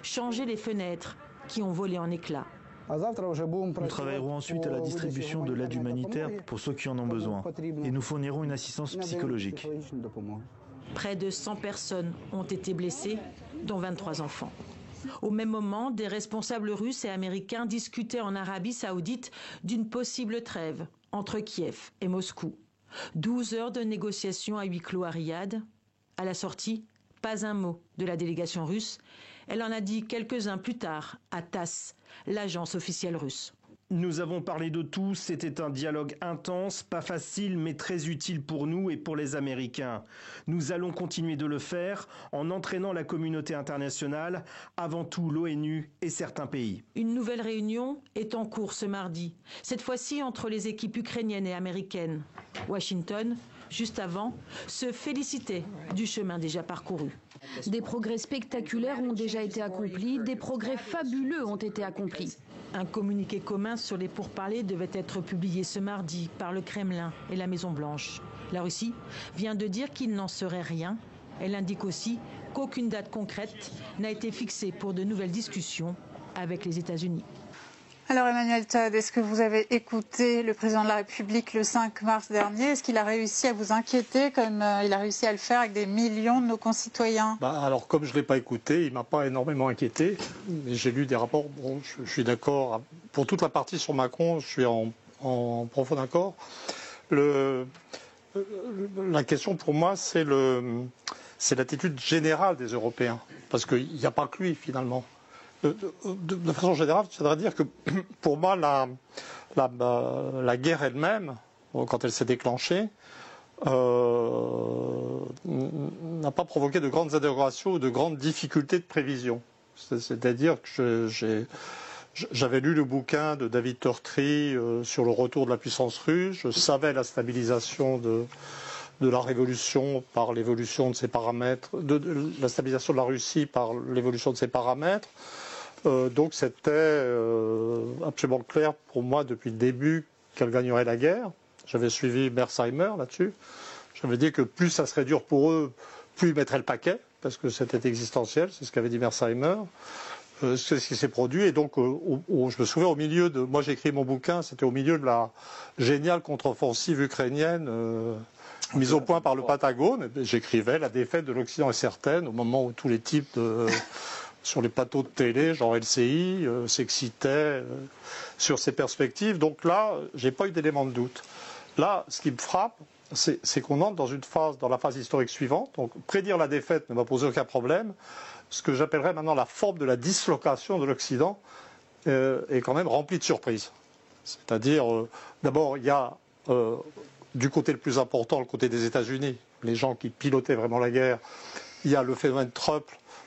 changer les fenêtres qui ont volé en éclats. Nous travaillerons ensuite à la distribution de l'aide humanitaire pour ceux qui en ont besoin et nous fournirons une assistance psychologique. Près de 100 personnes ont été blessées, dont 23 enfants. Au même moment, des responsables russes et américains discutaient en Arabie Saoudite d'une possible trêve entre Kiev et Moscou. 12 heures de négociations à huis clos à Riyad. À la sortie, pas un mot de la délégation russe. Elle en a dit quelques-uns plus tard à TASS, l'agence officielle russe. Nous avons parlé de tout, c'était un dialogue intense, pas facile mais très utile pour nous et pour les Américains. Nous allons continuer de le faire en entraînant la communauté internationale, avant tout l'ONU et certains pays. Une nouvelle réunion est en cours ce mardi, cette fois-ci entre les équipes ukrainiennes et américaines. Washington, juste avant, se félicitait du chemin déjà parcouru. Des progrès spectaculaires ont déjà été accomplis, des progrès fabuleux ont été accomplis. Un communiqué commun sur les pourparlers devait être publié ce mardi par le Kremlin et la Maison-Blanche. La Russie vient de dire qu'il n'en serait rien. Elle indique aussi qu'aucune date concrète n'a été fixée pour de nouvelles discussions avec les États-Unis. Alors Emmanuel Todd, est-ce que vous avez écouté le président de la République le 5 mars dernier? Est-ce qu'il a réussi à vous inquiéter comme il a réussi à le faire avec des millions de nos concitoyens? Alors comme je ne l'ai pas écouté, il ne m'a pas énormément inquiété. J'ai lu des rapports, bon, je suis d'accord. Pour toute la partie sur Macron, je suis en profond accord. La question pour moi, c'est l'attitude générale des Européens. Parce qu'il n'y a pas que lui finalement. De façon générale, je voudrais dire que pour moi, la guerre elle-même, quand elle s'est déclenchée, n'a pas provoqué de grandes interrogations ou de grandes difficultés de prévision. C'est-à-dire que j'avais lu le bouquin de David Turtry sur le retour de la puissance russe, je savais la stabilisation de la révolution par l'évolution de ses paramètres, la stabilisation de la Russie par l'évolution de ses paramètres. Donc c'était absolument clair pour moi depuis le début qu'elle gagnerait la guerre. J'avais suivi Mearsheimer là-dessus. J'avais dit que plus ça serait dur pour eux, plus ils mettraient le paquet, parce que c'était existentiel, c'est ce qu'avait dit Mearsheimer. C'est ce qui s'est produit. Et donc, je me souviens, au milieu de... Moi, j'ai écrit mon bouquin, c'était au milieu de la géniale contre-offensive ukrainienne mise au point par le Pentagone. J'écrivais « La défaite de l'Occident est certaine » au moment où tous les types sur les plateaux de télé, genre LCI, s'excitaient sur ces perspectives. Donc là, j'ai pas eu d'élément de doute. Là, ce qui me frappe, c'est qu'on entre dans la phase historique suivante. Donc, prédire la défaite ne m'a posé aucun problème. Ce que j'appellerais maintenant la forme de la dislocation de l'Occident est quand même remplie de surprises. C'est-à-dire, d'abord, il y a du côté le plus important, le côté des États-Unis, les gens qui pilotaient vraiment la guerre. Il y a le phénomène Trump.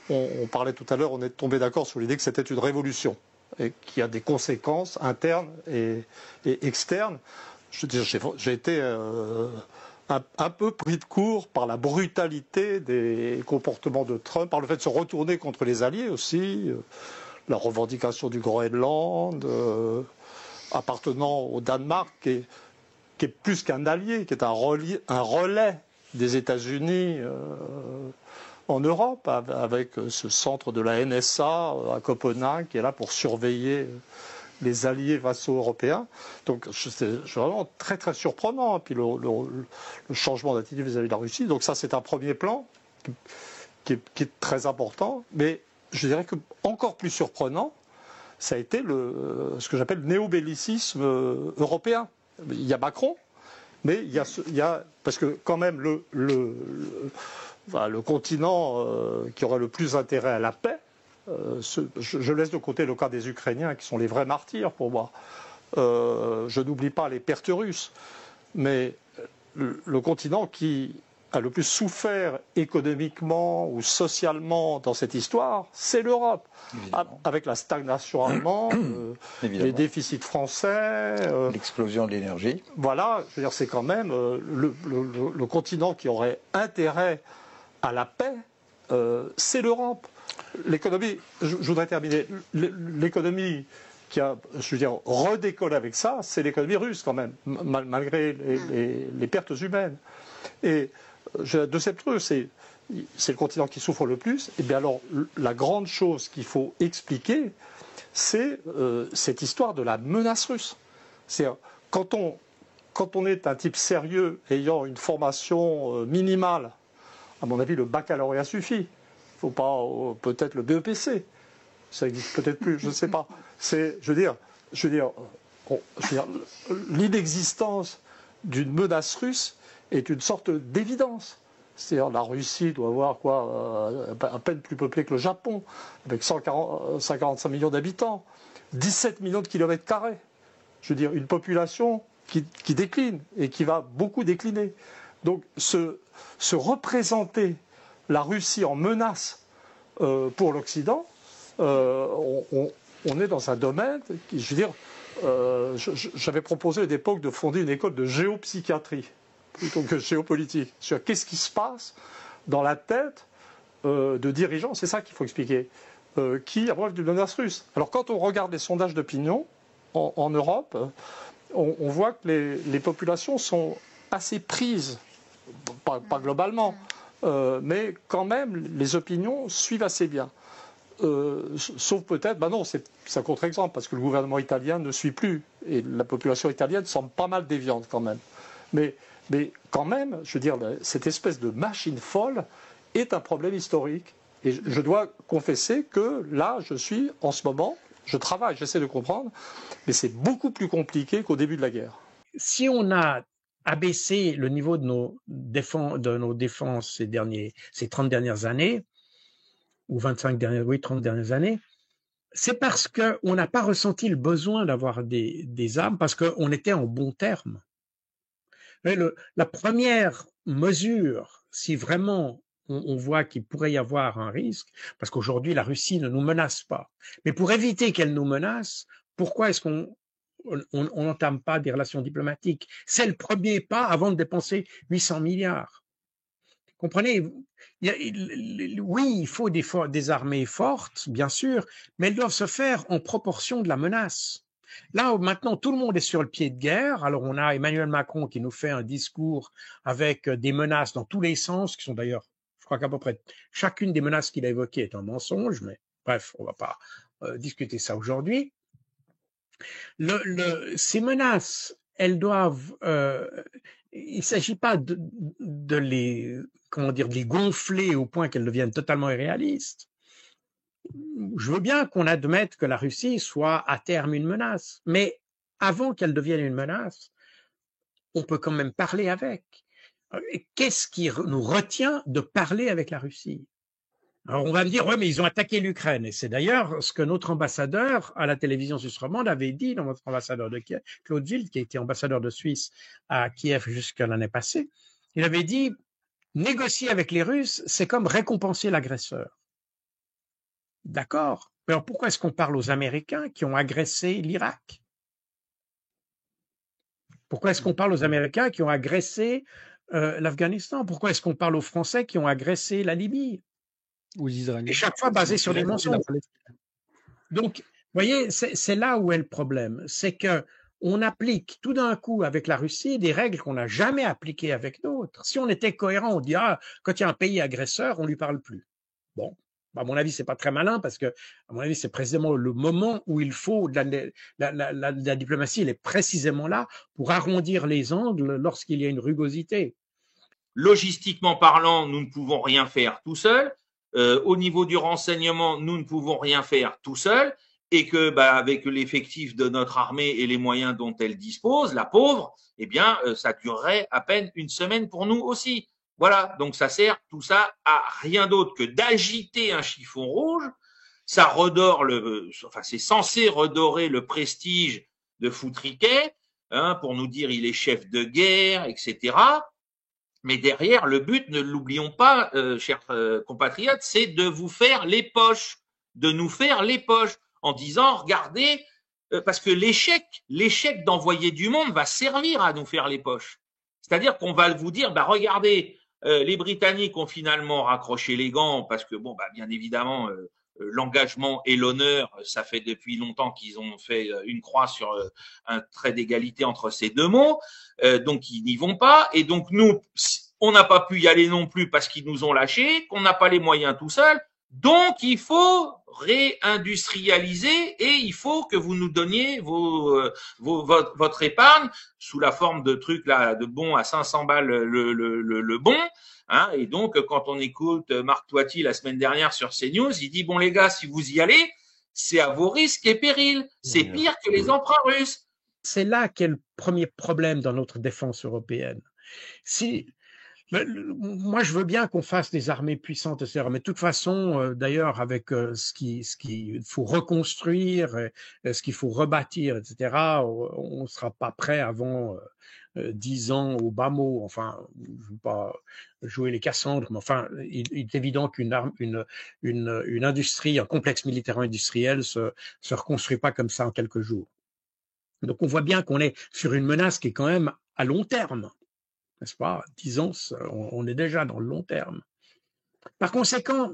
On parlait tout à l'heure, on est tombé d'accord sur l'idée que c'était une révolution et qui a des conséquences internes et externes. J'ai été un peu pris de court par la brutalité des comportements de Trump, par le fait de se retourner contre les alliés aussi, la revendication du Groenland, appartenant au Danemark, qui est plus qu'un allié, qui est un relais des États-Unis en Europe, avec ce centre de la NSA à Copenhague, qui est là pour surveiller les alliés vassaux européens. Donc c'est vraiment très très surprenant. Et puis le changement d'attitude vis-à-vis de la Russie. Donc ça c'est un premier plan qui est très important. Mais je dirais que encore plus surprenant, ça a été ce que j'appelle le néo-bellicisme européen. Il y a Macron, mais il y a parce que quand même le continent qui aurait le plus intérêt à la paix, je laisse de côté le cas des Ukrainiens qui sont les vrais martyrs pour moi. Je n'oublie pas les pertes russes, mais le continent qui a le plus souffert économiquement ou socialement dans cette histoire, c'est l'Europe. Avec la stagnation allemande, les déficits français, l'explosion de l'énergie. Voilà, je veux dire, c'est quand même le continent qui aurait intérêt à la paix, c'est l'Europe. L'économie, je voudrais terminer, l'économie qui a, je veux dire, redécollé avec ça, c'est l'économie russe quand même, malgré les pertes humaines. Et de cette rue, c'est le continent qui souffre le plus. Et bien alors, la grande chose qu'il faut expliquer, c'est cette histoire de la menace russe. C'est-à-dire, quand on est un type sérieux, ayant une formation minimale, à mon avis, le baccalauréat suffit. Il ne faut pas, peut-être le BEPC. Ça existe peut-être plus, je ne sais pas. Je veux dire, l'inexistence d'une menace russe est une sorte d'évidence. C'est-à-dire la Russie doit avoir à peine plus peuplée que le Japon, avec 145 millions d'habitants, 17 millions de kilomètres carrés. Je veux dire, une population qui décline et qui va beaucoup décliner. Donc se représenter la Russie en menace pour l'Occident, on est dans un domaine qui, je veux dire, j'avais proposé à l'époque de fonder une école de géopsychiatrie plutôt que géopolitique. Sur qu'est-ce qui se passe dans la tête de dirigeants, c'est ça qu'il faut expliquer, qui abreuvent d'une menace russe. Alors quand on regarde les sondages d'opinion en Europe, on voit que les populations sont assez prises, pas globalement, mais quand même les opinions suivent assez bien. Sauf peut-être, non, c'est un contre-exemple, parce que le gouvernement italien ne suit plus, et la population italienne semble pas mal déviante quand même. Mais quand même, je veux dire, cette espèce de machine folle est un problème historique. Et je dois confesser que là, je suis, en ce moment, je travaille, j'essaie de comprendre, mais c'est beaucoup plus compliqué qu'au début de la guerre. Si on a abaissé le niveau de nos défenses ces 30 dernières années, ou 30 dernières années, c'est parce qu'on n'a pas ressenti le besoin d'avoir des armes, parce qu'on était en bons termes. La première mesure, si vraiment on voit qu'il pourrait y avoir un risque, parce qu'aujourd'hui la Russie ne nous menace pas, mais pour éviter qu'elle nous menace, pourquoi est-ce qu'on n'entame pas des relations diplomatiques? C'est le premier pas avant de dépenser 800 milliards. Comprenez? Oui, il faut des armées fortes, bien sûr, mais elles doivent se faire en proportion de la menace. Là, maintenant, tout le monde est sur le pied de guerre. Alors, on a Emmanuel Macron qui nous fait un discours avec des menaces dans tous les sens, qui sont d'ailleurs, je crois qu'à peu près chacune des menaces qu'il a évoquées est un mensonge, mais bref, on ne va pas discuter ça aujourd'hui. Ces menaces, elles doivent... il ne s'agit pas de les gonfler au point qu'elles deviennent totalement irréalistes. Je veux bien qu'on admette que la Russie soit à terme une menace, mais avant qu'elle devienne une menace, on peut quand même parler avec. Qu'est-ce qui nous retient de parler avec la Russie? Alors on va me dire, ouais, mais ils ont attaqué l'Ukraine. Et c'est d'ailleurs ce que notre ambassadeur à la télévision suisse romande avait dit, notre ambassadeur de Kiev, Claude Wild, qui était ambassadeur de Suisse à Kiev jusqu'à l'année passée. Il avait dit, négocier avec les Russes, c'est comme récompenser l'agresseur. D'accord. Mais alors pourquoi est-ce qu'on parle aux Américains qui ont agressé l'Irak? Pourquoi est-ce qu'on parle aux Américains qui ont agressé l'Afghanistan? Pourquoi est-ce qu'on parle aux Français qui ont agressé la Libye? Aux Israéliens. Et chaque fois basé sur des mensonges. Donc, vous voyez, c'est là où est le problème. C'est que on applique tout d'un coup avec la Russie des règles qu'on n'a jamais appliquées avec d'autres. Si on était cohérent, on dit, quand il y a un pays agresseur, on ne lui parle plus. Bon. À mon avis, c'est pas très malin parce que, à mon avis, c'est précisément le moment où il faut la diplomatie. Elle est précisément là pour arrondir les angles lorsqu'il y a une rugosité. Logistiquement parlant, nous ne pouvons rien faire tout seuls. Au niveau du renseignement, nous ne pouvons rien faire tout seuls. Et que, avec l'effectif de notre armée et les moyens dont elle dispose, la pauvre, eh bien, ça durerait à peine une semaine pour nous aussi. Voilà, donc ça sert tout ça à rien d'autre que d'agiter un chiffon rouge. Ça redore c'est censé redorer le prestige de Foutriquet, pour nous dire il est chef de guerre, etc. Mais derrière, le but, ne l'oublions pas, chers compatriotes, c'est de vous faire les poches, de nous faire les poches, en disant regardez, parce que l'échec d'envoyer du monde va servir à nous faire les poches. C'est-à-dire qu'on va vous dire, regardez. Les Britanniques ont finalement raccroché les gants parce que, bien évidemment, l'engagement et l'honneur, ça fait depuis longtemps qu'ils ont fait une croix sur un trait d'égalité entre ces deux mots. Donc, ils n'y vont pas. Et donc, nous, on n'a pas pu y aller non plus parce qu'ils nous ont lâchés, qu'on n'a pas les moyens tout seul. Donc, il faut réindustrialiser et il faut que vous nous donniez votre épargne sous la forme de trucs là, de bons à 500 balles le bon. Et donc, quand on écoute Marc Toiti la semaine dernière sur CNews, il dit bon les gars, si vous y allez, c'est à vos risques et périls. C'est pire que les emprunts russes. C'est là qu'est le premier problème dans notre défense européenne. Si Moi, je veux bien qu'on fasse des armées puissantes, etc. Mais de toute façon, d'ailleurs, avec ce qu'il faut reconstruire, ce qu'il faut rebâtir, etc., on ne sera pas prêt avant 10 ans au bas mot. Enfin, je ne veux pas jouer les Cassandres, mais enfin, il est évident qu'une industrie, un complexe militaire-industriel se reconstruit pas comme ça en quelques jours. Donc, on voit bien qu'on est sur une menace qui est quand même à long terme. N'est-ce pas? 10 ans, on est déjà dans le long terme. Par conséquent,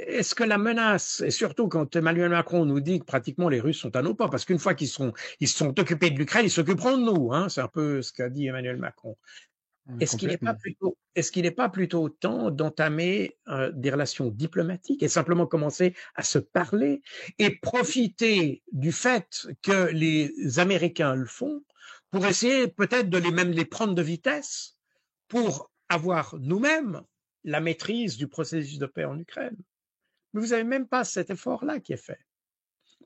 est-ce que la menace, et surtout quand Emmanuel Macron nous dit que pratiquement les Russes sont à nos portes, parce qu'une fois qu'ils se sont occupés de l'Ukraine, ils s'occuperont de nous, hein, c'est un peu ce qu'a dit Emmanuel Macron. Est-ce qu'il n'est pas plutôt temps d'entamer des relations diplomatiques et simplement commencer à se parler et profiter du fait que les Américains le font pour essayer peut-être de les prendre de vitesse pour avoir nous-mêmes la maîtrise du processus de paix en Ukraine. Mais vous n'avez même pas cet effort-là qui est fait.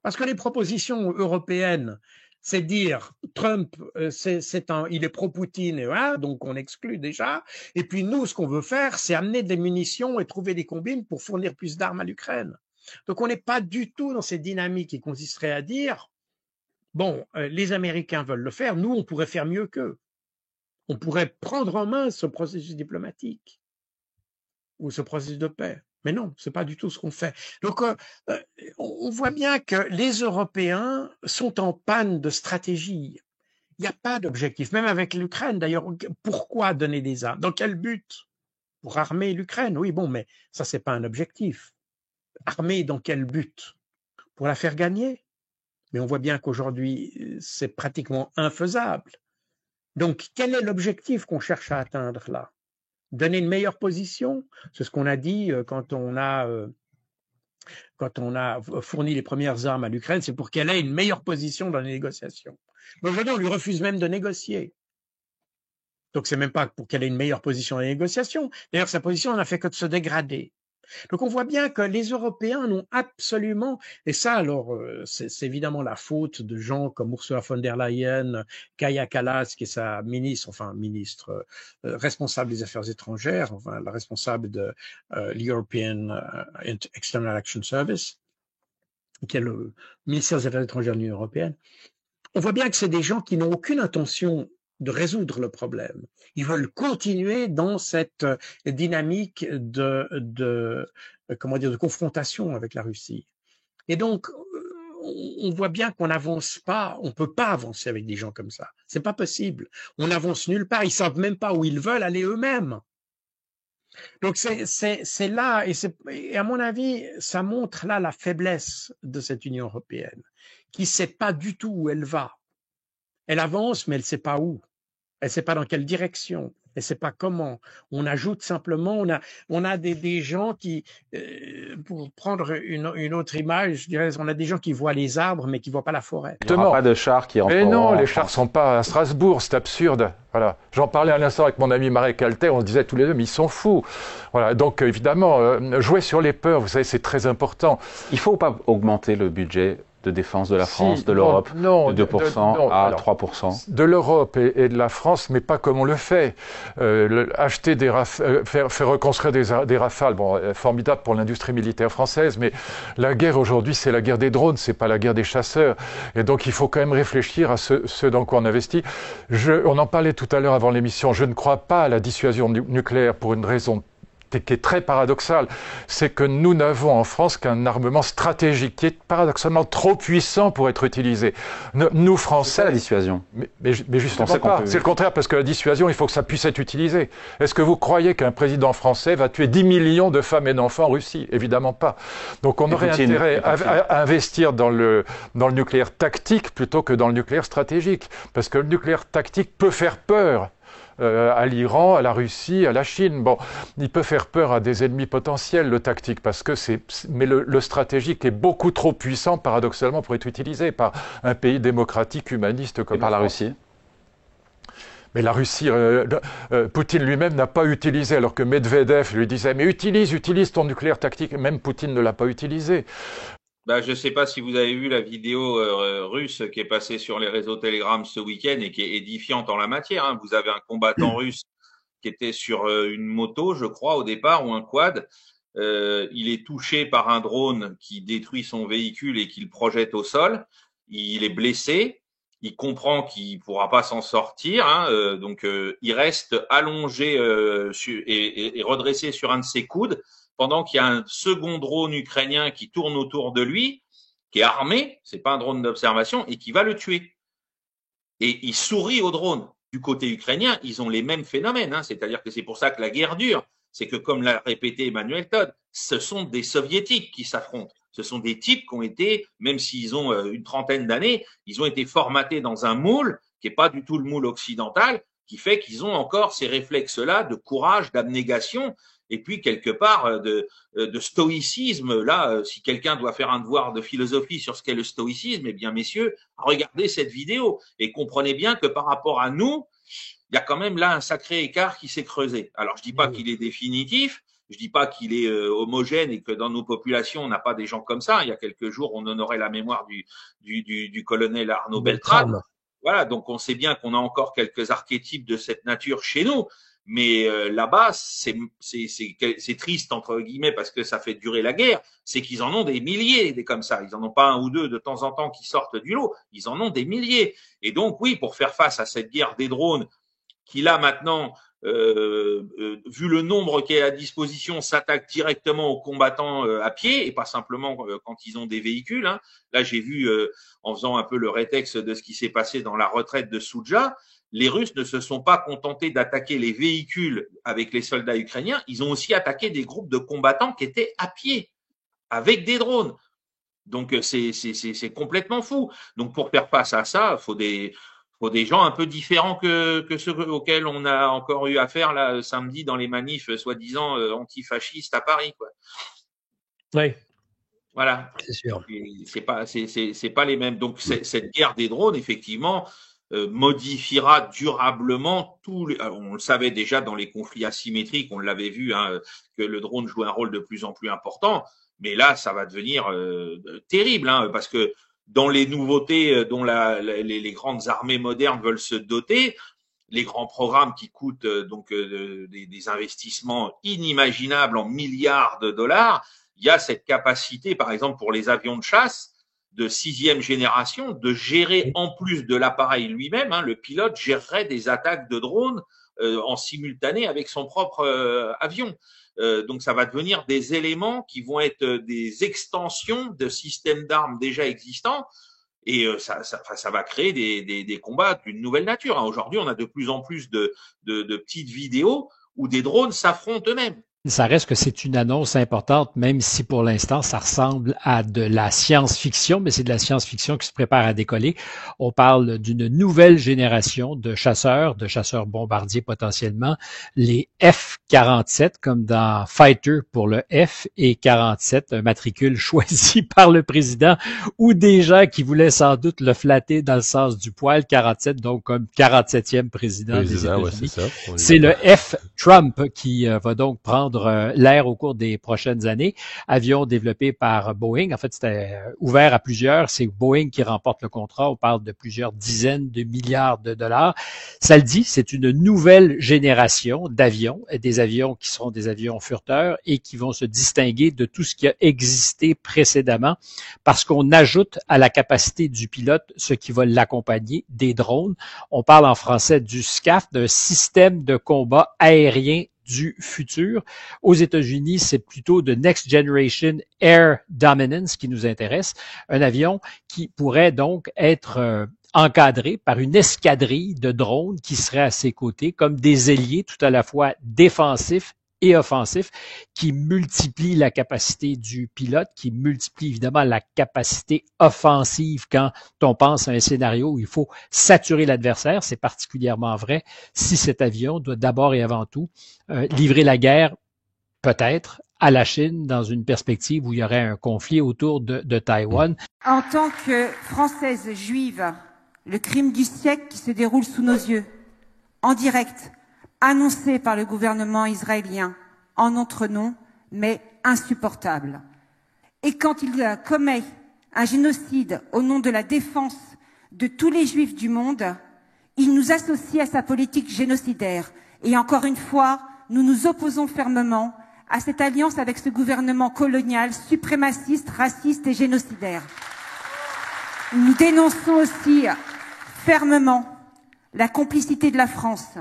Parce que les propositions européennes, c'est dire Trump, il est pro-Poutine, et voilà, donc on exclut déjà. Et puis nous, ce qu'on veut faire, c'est amener des munitions et trouver des combines pour fournir plus d'armes à l'Ukraine. Donc on n'est pas du tout dans cette dynamique qui consisterait à dire bon, les Américains veulent le faire, nous, on pourrait faire mieux qu'eux. On pourrait prendre en main ce processus diplomatique ou ce processus de paix. Mais non, c'est pas du tout ce qu'on fait. Donc, on voit bien que les Européens sont en panne de stratégie. Il n'y a pas d'objectif, même avec l'Ukraine. D'ailleurs, pourquoi donner des armes? Dans quel but? Pour armer l'Ukraine? Oui, bon, mais ça, c'est pas un objectif. Armer dans quel but? Pour la faire gagner? Mais on voit bien qu'aujourd'hui, c'est pratiquement infaisable. Donc, quel est l'objectif qu'on cherche à atteindre là? Donner une meilleure position? C'est ce qu'on a dit quand on a fourni les premières armes à l'Ukraine, c'est pour qu'elle ait une meilleure position dans les négociations. Mais aujourd'hui, on lui refuse même de négocier. Donc, c'est même pas pour qu'elle ait une meilleure position dans les négociations. D'ailleurs, sa position n'a fait que de se dégrader. Donc on voit bien que les Européens n'ont absolument, et ça alors c'est évidemment la faute de gens comme Ursula von der Leyen, Kaja Kallas qui est sa ministre, responsable des affaires étrangères, enfin la responsable de l'European External Action Service, qui est le ministère des Affaires étrangères de l'Union européenne. On voit bien que c'est des gens qui n'ont aucune intention de résoudre le problème. Ils veulent continuer dans cette dynamique de confrontation avec la Russie. Et donc, on voit bien qu'on n'avance pas, on peut pas avancer avec des gens comme ça. C'est pas possible. On n'avance nulle part. Ils savent même pas où ils veulent aller eux-mêmes. Donc c'est là, et à mon avis, ça montre là la faiblesse de cette Union européenne, qui sait pas du tout où elle va. Elle avance, mais elle sait pas où. Elle ne sait pas dans quelle direction, elle ne sait pas comment. On ajoute simplement, on a des gens qui, pour prendre une autre image, je dirais, on a des gens qui voient les arbres mais qui ne voient pas la forêt. Il n'y aura pas de chars qui rentrent. Mais non, les chars ne sont pas à Strasbourg, c'est absurde. Voilà. J'en parlais à l'instant avec mon ami Marek Alter, on se disait tous les deux, mais ils sont fous. Voilà. Donc évidemment, jouer sur les peurs, vous savez, c'est très important. Il ne faut pas augmenter le budget de défense de la France, de l'Europe, de 2% à 3%. De l'Europe et de la France, mais pas comme on le fait. Acheter faire reconstruire des Rafales, bon, formidable pour l'industrie militaire française, mais la guerre aujourd'hui, c'est la guerre des drones, c'est pas la guerre des chasseurs. Et donc, il faut quand même réfléchir à ce dans quoi on investit. On en parlait tout à l'heure avant l'émission, je ne crois pas à la dissuasion nucléaire pour une raison qui est très paradoxal, c'est que nous n'avons en France qu'un armement stratégique qui est paradoxalement trop puissant pour être utilisé. Nous, Français... C'est la dissuasion. Mais justement pas. C'est le contraire, parce que la dissuasion, il faut que ça puisse être utilisé. Est-ce que vous croyez qu'un président français va tuer 10 millions de femmes et d'enfants en Russie? Évidemment pas. Donc on aurait intérêt à investir dans le nucléaire tactique plutôt que dans le nucléaire stratégique. Parce que le nucléaire tactique peut faire peur à l'Iran, à la Russie, à la Chine. Bon, il peut faire peur à des ennemis potentiels, le tactique, parce que mais le stratégique est beaucoup trop puissant, paradoxalement, pour être utilisé par un pays démocratique, humaniste comme par la Russie. Mais la Russie, Poutine lui-même n'a pas utilisé, alors que Medvedev lui disait « Mais utilise ton nucléaire tactique ». Même Poutine ne l'a pas utilisé. Je ne sais pas si vous avez vu la vidéo russe qui est passée sur les réseaux Telegram ce week-end et qui est édifiante en la matière. Hein. Vous avez un combattant russe qui était sur une moto, je crois, au départ, ou un quad. Il est touché par un drone qui détruit son véhicule et qui le projette au sol. Il est blessé. Il comprend qu'il pourra pas s'en sortir, hein, donc il reste allongé et redressé sur un de ses coudes pendant qu'il y a un second drone ukrainien qui tourne autour de lui, qui est armé, c'est pas un drone d'observation, et qui va le tuer. Et il sourit au drone. Du côté ukrainien, ils ont les mêmes phénomènes, hein, c'est-à-dire que c'est pour ça que la guerre dure. C'est que, comme l'a répété Emmanuel Todd, ce sont des soviétiques qui s'affrontent. Ce sont des types qui ont été, même s'ils ont une trentaine d'années, ils ont été formatés dans un moule qui n'est pas du tout le moule occidental, qui fait qu'ils ont encore ces réflexes-là de courage, d'abnégation, et puis quelque part de stoïcisme. Là, si quelqu'un doit faire un devoir de philosophie sur ce qu'est le stoïcisme, eh bien, messieurs, regardez cette vidéo et comprenez bien que par rapport à nous, il y a quand même là un sacré écart qui s'est creusé. Alors, je dis pas qu'il est définitif, je dis pas qu'il est homogène et que dans nos populations, on n'a pas des gens comme ça. Il y a quelques jours, on honorait la mémoire du colonel Arnaud Beltrame. Voilà, donc on sait bien qu'on a encore quelques archétypes de cette nature chez nous. Mais là-bas, c'est triste, entre guillemets, parce que ça fait durer la guerre. C'est qu'ils en ont des milliers, des comme ça. Ils en ont pas un ou deux de temps en temps qui sortent du lot. Ils en ont des milliers. Et donc, oui, pour faire face à cette guerre des drones, qui là maintenant, vu le nombre qui est à disposition, s'attaque directement aux combattants à pied et pas simplement quand ils ont des véhicules. Hein. Là, j'ai vu, en faisant un peu le rétexte de ce qui s'est passé dans la retraite de Soudja, les Russes ne se sont pas contentés d'attaquer les véhicules avec les soldats ukrainiens, ils ont aussi attaqué des groupes de combattants qui étaient à pied, avec des drones. Donc c'est complètement fou. Donc pour faire face à ça, faut des gens un peu différents que ceux auxquels on a encore eu affaire là samedi dans les manifs soi-disant antifascistes à Paris, quoi. Oui. Voilà. C'est sûr. C'est pas les mêmes. Donc cette guerre des drones, effectivement, modifiera durablement on le savait déjà dans les conflits asymétriques, on l'avait vu, hein, que le drone joue un rôle de plus en plus important. Mais là, ça va devenir terrible, hein, parce que dans les nouveautés dont les grandes armées modernes veulent se doter, les grands programmes qui coûtent des investissements inimaginables en milliards de dollars, il y a cette capacité, par exemple pour les avions de chasse de 6e génération, de gérer en plus de l'appareil lui-même, hein, le pilote gérerait des attaques de drones en simultané avec son propre avion. Donc ça va devenir des éléments qui vont être des extensions de systèmes d'armes déjà existants et ça va créer des combats d'une nouvelle nature. Hein. Aujourd'hui, on a de plus en plus de petites vidéos où des drones s'affrontent eux-mêmes. Ça reste que c'est une annonce importante, même si pour l'instant, ça ressemble à de la science-fiction, mais c'est de la science-fiction qui se prépare à décoller. On parle d'une nouvelle génération de chasseurs bombardiers potentiellement, les F-47, comme dans Fighter pour le F, et 47, un matricule choisi par le président, ou des gens qui voulaient sans doute le flatter dans le sens du poil, 47, donc comme 47e président des États-Unis. Ouais, c'est le F-Trump qui va donc prendre l'air au cours des prochaines années. Avion développé par Boeing. En fait, c'était ouvert à plusieurs. C'est Boeing qui remporte le contrat. On parle de plusieurs dizaines de milliards de dollars. Ça le dit, c'est une nouvelle génération d'avions, des avions qui seront des avions furteurs et qui vont se distinguer de tout ce qui a existé précédemment parce qu'on ajoute à la capacité du pilote ce qui va l'accompagner, des drones. On parle en français du SCAF, d'un système de combat aérien du futur. Aux États-Unis, c'est plutôt de Next Generation Air Dominance qui nous intéresse. Un avion qui pourrait donc être encadré par une escadrille de drones qui seraient à ses côtés comme des ailiers tout à la fois défensifs et offensifs, qui multiplient la capacité du pilote, qui multiplient évidemment la capacité offensive quand on pense à un scénario où il faut saturer l'adversaire. C'est particulièrement vrai si cet avion doit d'abord et avant tout livrer la guerre, peut-être, à la Chine dans une perspective où il y aurait un conflit autour de Taïwan. En tant que Française juive, le crime du siècle qui se déroule sous nos yeux, en direct, annoncé par le gouvernement israélien en notre nom, mais insupportable. Et quand il commet un génocide au nom de la défense de tous les juifs du monde, il nous associe à sa politique génocidaire. Et encore une fois, nous nous opposons fermement à cette alliance avec ce gouvernement colonial, suprémaciste, raciste et génocidaire. Nous dénonçons aussi fermement la complicité de la France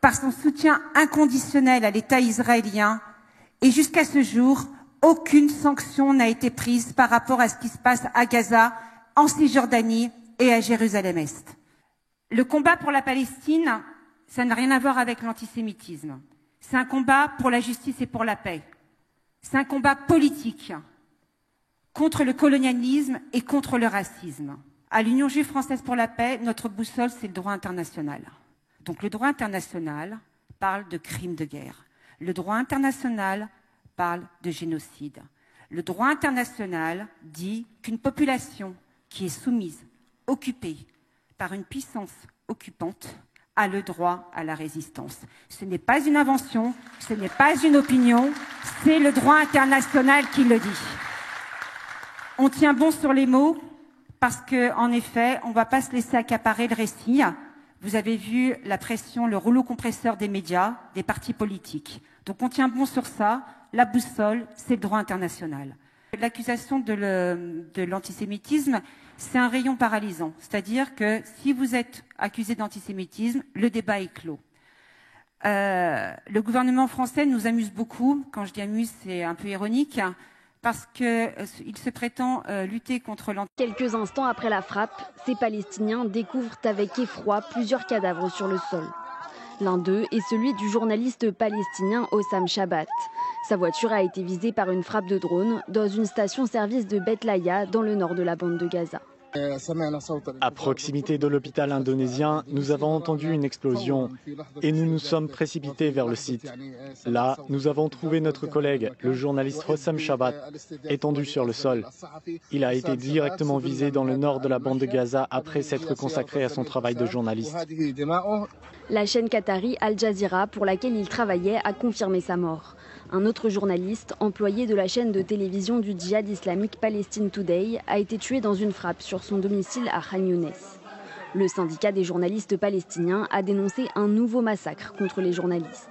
par son soutien inconditionnel à l'État israélien et jusqu'à ce jour, aucune sanction n'a été prise par rapport à ce qui se passe à Gaza, en Cisjordanie et à Jérusalem-Est. Le combat pour la Palestine, ça n'a rien à voir avec l'antisémitisme. C'est un combat pour la justice et pour la paix. C'est un combat politique contre le colonialisme et contre le racisme. À l'Union juive française pour la paix, notre boussole, c'est le droit international. Donc le droit international parle de crimes de guerre. Le droit international parle de génocide. Le droit international dit qu'une population qui est soumise, occupée par une puissance occupante, a le droit à la résistance. Ce n'est pas une invention, ce n'est pas une opinion, c'est le droit international qui le dit. On tient bon sur les mots parce qu'en effet, on ne va pas se laisser accaparer le récit. Vous avez vu la pression, le rouleau compresseur des médias, des partis politiques. Donc on tient bon sur ça. La boussole, c'est le droit international. L'accusation de l'antisémitisme, c'est un rayon paralysant. C'est-à-dire que si vous êtes accusé d'antisémitisme, le débat est clos. Le gouvernement français nous amuse beaucoup. Quand je dis amuse, c'est un peu ironique, parce qu'il se prétend lutter contre l'antisémitisme. Quelques instants après la frappe, ces Palestiniens découvrent avec effroi plusieurs cadavres sur le sol. L'un d'eux est celui du journaliste palestinien Hossam Chabat. Sa voiture a été visée par une frappe de drone dans une station-service de Beth Laya dans le nord de la bande de Gaza. À proximité de l'hôpital indonésien, nous avons entendu une explosion et nous nous sommes précipités vers le site. Là, nous avons trouvé notre collègue, le journaliste Hossam Chabat, étendu sur le sol. Il a été directement visé dans le nord de la bande de Gaza après s'être consacré à son travail de journaliste. La chaîne qatari Al Jazeera, pour laquelle il travaillait, a confirmé sa mort. Un autre journaliste, employé de la chaîne de télévision du djihad islamique Palestine Today, a été tué dans une frappe sur son domicile à Khan Younes. Le syndicat des journalistes palestiniens a dénoncé un nouveau massacre contre les journalistes.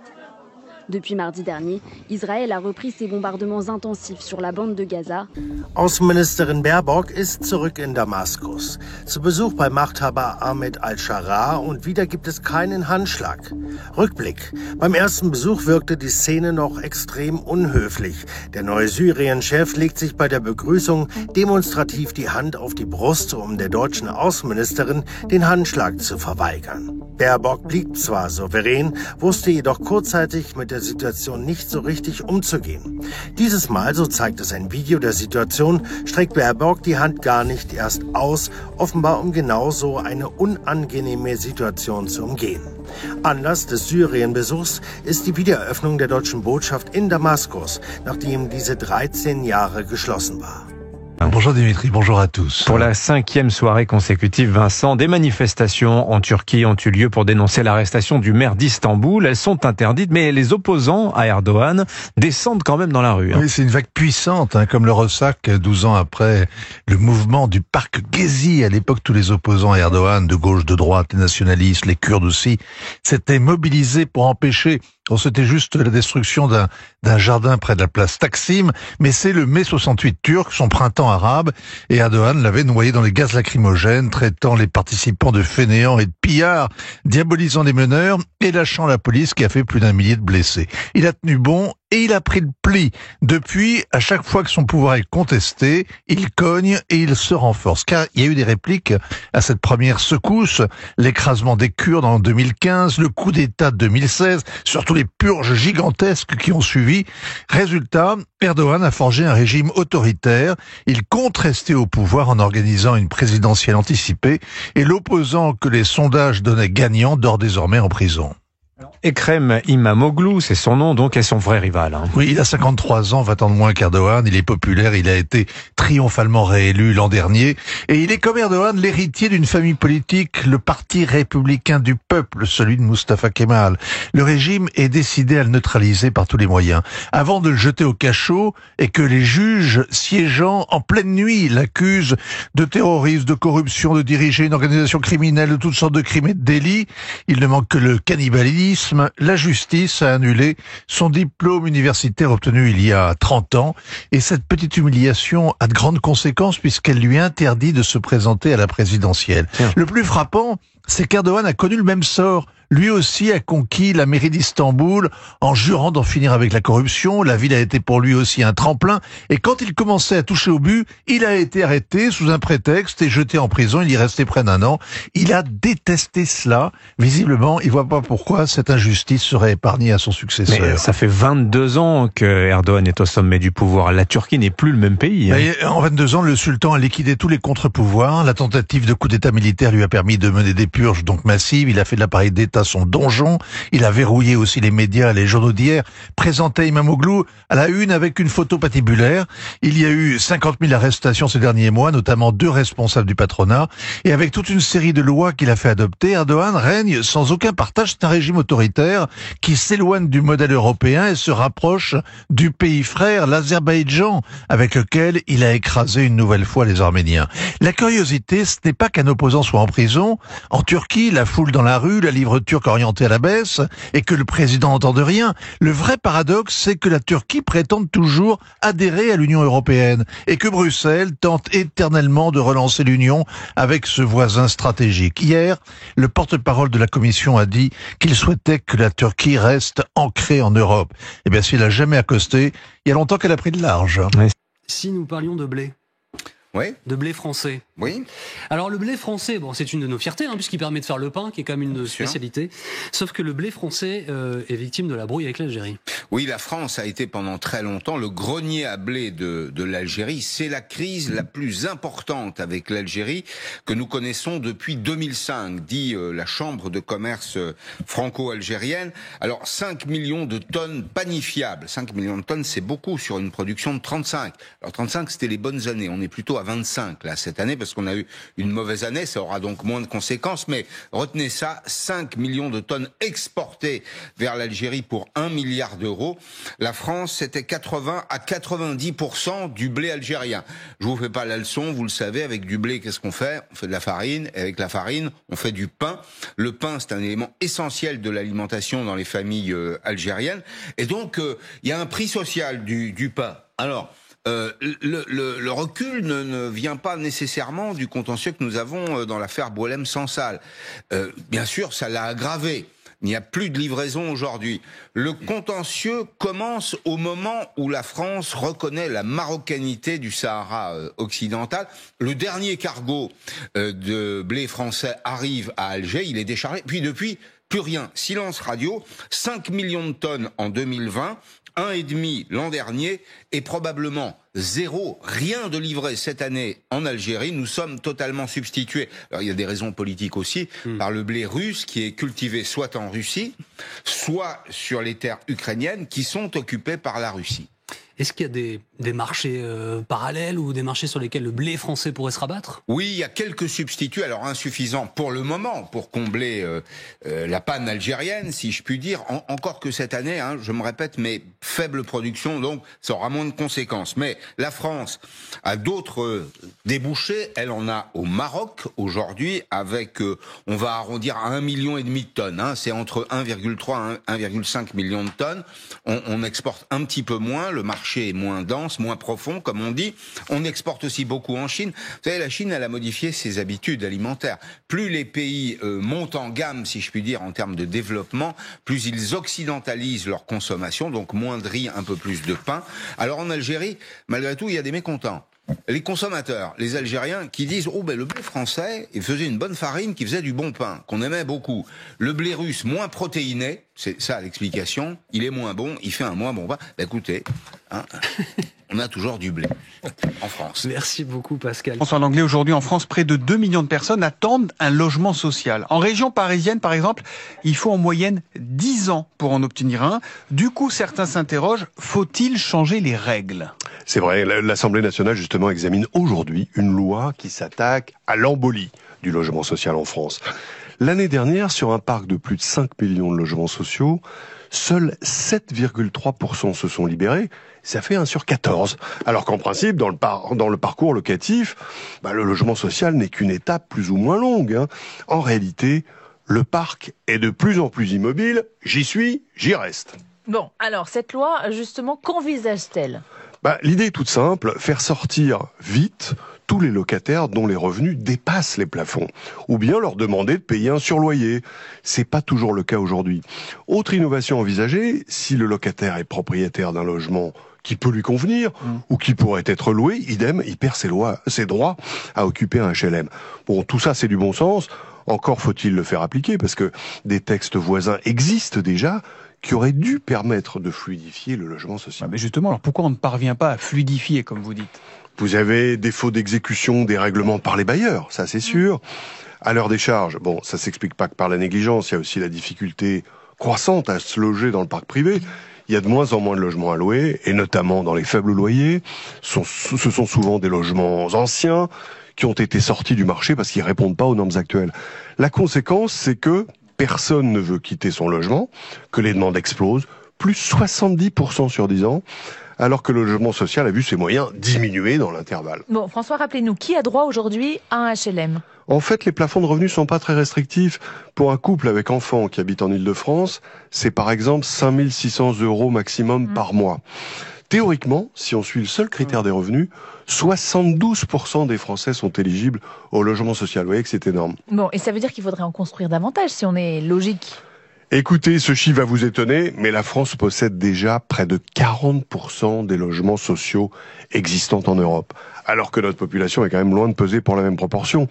Depuis mardi dernier, Israël a repris ses bombardements intensifs sur la bande de Gaza. Außenministerin Baerbock ist zurück in Damaskus. Zu Besuch bei Machthaber Ahmed al-Sharaa und wieder gibt es keinen Handschlag. Rückblick. Beim ersten Besuch wirkte die Szene noch extrem unhöflich. Der neue Syrien-Chef legt sich bei der Begrüßung demonstrativ die Hand auf die Brust, um der deutschen Außenministerin den Handschlag zu verweigern. Baerbock blieb zwar souverän, wusste jedoch kurzzeitig mit der Situation nicht so richtig umzugehen. Dieses Mal, so zeigt es ein Video der Situation, streckt Baerbock die Hand gar nicht erst aus, offenbar um genau so eine unangenehme Situation zu umgehen. Anlass des Syrien-Besuchs ist die Wiedereröffnung der deutschen Botschaft in Damaskus, nachdem diese 13 Jahre geschlossen war. Bonjour Dimitri, bonjour à tous. Pour la 5e soirée consécutive, Vincent, des manifestations en Turquie ont eu lieu pour dénoncer l'arrestation du maire d'Istanbul. Elles sont interdites, mais les opposants à Erdogan descendent quand même dans la rue. Oui, c'est une vague puissante, comme le ressac 12 ans après le mouvement du parc Gezi. À l'époque, tous les opposants à Erdogan, de gauche, de droite, les nationalistes, les Kurdes aussi, s'étaient mobilisés pour empêcher. C'était juste la destruction d'un jardin près de la place Taksim, mais c'est le mai 68 turc, son printemps arabe, et Erdogan l'avait noyé dans les gaz lacrymogènes, traitant les participants de fainéants et de pillards, diabolisant les meneurs et lâchant la police qui a fait plus d'1 millier de blessés. Il a tenu bon et il a pris le pli. Depuis, à chaque fois que son pouvoir est contesté, il cogne et il se renforce. Car il y a eu des répliques à cette première secousse, l'écrasement des Kurdes en 2015, le coup d'État de 2016, surtout les purges gigantesques qui ont suivi. Résultat, Erdogan a forgé un régime autoritaire. Il compte rester au pouvoir en organisant une présidentielle anticipée et l'opposant que les sondages donnaient gagnant dort désormais en prison. Ekrem İmamoğlu, c'est son nom, donc, est son vrai rival. Oui, il a 53 ans, 20 ans de moins qu'Erdogan, il est populaire, il a été triomphalement réélu l'an dernier, et il est comme Erdogan l'héritier d'une famille politique, le Parti républicain du peuple, celui de Mustafa Kemal. Le régime est décidé à le neutraliser par tous les moyens. Avant de le jeter au cachot, et que les juges siégeant en pleine nuit l'accusent de terrorisme, de corruption, de diriger une organisation criminelle, de toutes sortes de crimes et de délits, il ne manque que le cannibalisme, cynisme, la justice a annulé son diplôme universitaire obtenu il y a 30 ans. Et cette petite humiliation a de grandes conséquences puisqu'elle lui interdit de se présenter à la présidentielle. Le plus frappant, c'est qu'Erdogan a connu le même sort. Lui aussi a conquis la mairie d'Istanbul en jurant d'en finir avec la corruption. La ville a été pour lui aussi un tremplin. Et quand il commençait à toucher au but, il a été arrêté sous un prétexte et jeté en prison. Il y restait près d'1 an. Il a détesté cela. Visiblement, il voit pas pourquoi cette injustice serait épargnée à son successeur. Mais ça fait 22 ans que Erdogan est au sommet du pouvoir. La Turquie n'est plus le même pays. En 22 ans, le sultan a liquidé tous les contre-pouvoirs. La tentative de coup d'État militaire lui a permis de mener des purges donc massives. Il a fait de l'appareil d'État son donjon. Il a verrouillé aussi les médias, les journaux d'hier, présentait Imamoglu à la une avec une photo patibulaire. Il y a eu 50 000 arrestations ces derniers mois, notamment 2 responsables du patronat. Et avec toute une série de lois qu'il a fait adopter, Erdogan règne sans aucun partage. C'est un régime autoritaire qui s'éloigne du modèle européen et se rapproche du pays frère, l'Azerbaïdjan, avec lequel il a écrasé une nouvelle fois les Arméniens. La curiosité, ce n'est pas qu'un opposant soit en prison. En Turquie, la foule dans la rue, la livre turque orientée à la baisse, et que le président n'entende rien. Le vrai paradoxe, c'est que la Turquie prétend toujours adhérer à l'Union européenne, et que Bruxelles tente éternellement de relancer l'Union avec ce voisin stratégique. Hier, le porte-parole de la Commission a dit qu'il souhaitait que la Turquie reste ancrée en Europe. Eh bien, s'il n'a jamais accosté, il y a longtemps qu'elle a pris de large. Si nous parlions de blé. Oui. De blé français. Oui. Alors le blé français, bon, c'est une de nos fiertés, puisqu'il permet de faire le pain, qui est quand même une de nos spécialités. Sauf que le blé français est victime de la brouille avec l'Algérie. Oui, la France a été pendant très longtemps le grenier à blé de l'Algérie. C'est la crise la plus importante avec l'Algérie que nous connaissons depuis 2005, dit la Chambre de commerce franco-algérienne. Alors 5 millions de tonnes panifiables. 5 millions de tonnes, c'est beaucoup sur une production de 35. Alors 35, c'était les bonnes années. On est plutôt à 25 là cette année parce qu'on a eu une mauvaise année, ça aura donc moins de conséquences, mais retenez ça, 5 millions de tonnes exportées vers l'Algérie pour 1 milliard d'euros. La France, c'était 80 à 90% du blé algérien. Je vous fais pas la leçon, vous le savez, avec du blé, qu'est-ce qu'on fait? On fait de la farine, et avec la farine, on fait du pain. Le pain, c'est un élément essentiel de l'alimentation dans les familles algériennes, et donc il y a un prix social du pain. Alors, le recul ne vient pas nécessairement du contentieux que nous avons dans l'affaire Boualem-Sansal. Bien sûr, ça l'a aggravé. Il n'y a plus de livraison aujourd'hui. Le contentieux commence au moment où la France reconnaît la marocanité du Sahara occidental. Le dernier cargo de blé français arrive à Alger, il est déchargé. Puis depuis, plus rien. Silence radio, 5 millions de tonnes en 2020. 1,5 l'an dernier et probablement 0, rien de livré cette année en Algérie. Nous sommes totalement substitués. Alors il y a des raisons politiques aussi, par le blé russe qui est cultivé soit en Russie, soit sur les terres ukrainiennes qui sont occupées par la Russie. Est-ce qu'il y a des marchés parallèles ou des marchés sur lesquels le blé français pourrait se rabattre? Oui, il y a quelques substituts, alors insuffisants pour le moment, pour combler la panne algérienne, si je puis dire. Encore que cette année, je me répète, mais faible production, donc ça aura moins de conséquences. Mais la France a d'autres débouchés. Elle en a au Maroc aujourd'hui, avec, on va arrondir à 1,5 million de tonnes. C'est entre 1,3 et 1,5 million de tonnes. On exporte un petit peu moins, le marché est moins dense, moins profond, comme on dit. On exporte aussi beaucoup en Chine. Vous savez, la Chine, elle a modifié ses habitudes alimentaires. Plus les pays montent en gamme, si je puis dire, en termes de développement, plus ils occidentalisent leur consommation, donc moins de riz, un peu plus de pain. Alors en Algérie, malgré tout, il y a des mécontents. Les consommateurs, les Algériens, qui disent « Oh, ben le blé français, il faisait une bonne farine qui faisait du bon pain, qu'on aimait beaucoup. Le blé russe, moins protéiné, c'est ça l'explication, il est moins bon, il fait un moins bon pain. Ben, écoutez, on a toujours du blé en France. » Merci beaucoup, Pascal. François Langlais, aujourd'hui en France, près de 2 millions de personnes attendent un logement social. En région parisienne, par exemple, il faut en moyenne 10 ans pour en obtenir un. Du coup, certains s'interrogent, faut-il changer les règles ? C'est vrai, l'Assemblée nationale justement examine aujourd'hui une loi qui s'attaque à l'embolie du logement social en France. L'année dernière, sur un parc de plus de 5 millions de logements sociaux, seuls 7,3% se sont libérés. Ça fait 1 sur 14. Alors qu'en principe, dans le parcours locatif, le logement social n'est qu'une étape plus ou moins longue. En réalité, Le parc est de plus en plus immobile, j'y suis, j'y reste. Bon, alors cette loi, justement, qu'envisage-t-elle ? L'idée est toute simple, faire sortir vite tous les locataires dont les revenus dépassent les plafonds, ou bien leur demander de payer un surloyer. C'est pas toujours le cas aujourd'hui. Autre innovation envisagée, si le locataire est propriétaire d'un logement qui peut lui convenir, ou qui pourrait être loué, idem, il perd ses droits à occuper un HLM. Bon, tout ça c'est du bon sens, encore faut-il le faire appliquer, parce que des textes voisins existent déjà, qui auraient dû permettre de fluidifier le logement social. Mais justement, alors pourquoi on ne parvient pas à fluidifier, comme vous dites ? Vous avez défaut d'exécution des règlements par les bailleurs, ça c'est sûr. À l'heure des charges, bon, ça s'explique pas que par la négligence, il y a aussi la difficulté croissante à se loger dans le parc privé. Il y a de moins en moins de logements à louer, et notamment dans les faibles loyers. Ce sont souvent des logements anciens qui ont été sortis du marché parce qu'ils répondent pas aux normes actuelles. La conséquence, c'est que personne ne veut quitter son logement, que les demandes explosent, plus 70% sur 10 ans, alors que le logement social a vu ses moyens diminuer dans l'intervalle. Bon, François, rappelez-nous, qui a droit aujourd'hui à un HLM ? En fait, les plafonds de revenus sont pas très restrictifs. Pour un couple avec enfants qui habite en Île-de-France, c'est par exemple 5 600 € maximum par mois. Théoriquement, si on suit le seul critère des revenus, 72% des Français sont éligibles au logement social. Vous voyez que c'est énorme. Bon, et ça veut dire qu'il faudrait en construire davantage si on est logique. Écoutez, ce chiffre va vous étonner, mais la France possède déjà près de 40% des logements sociaux existants en Europe, alors que notre population est quand même loin de peser pour la même proportion.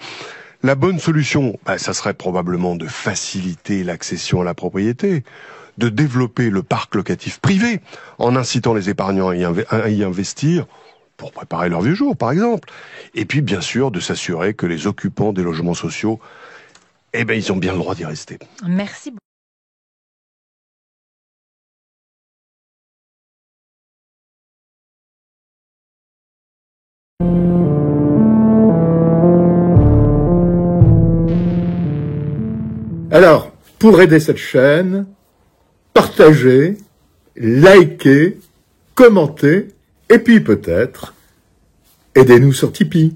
La bonne solution, ça serait probablement de faciliter l'accession à la propriété, de développer le parc locatif privé, en incitant les épargnants à y investir, pour préparer leur vieux jour, par exemple. Et puis, bien sûr, de s'assurer que les occupants des logements sociaux, ils ont bien le droit d'y rester. Merci beaucoup. Alors, pour aider cette chaîne, partagez, likez, commentez, et puis peut-être, aidez-nous sur Tipeee.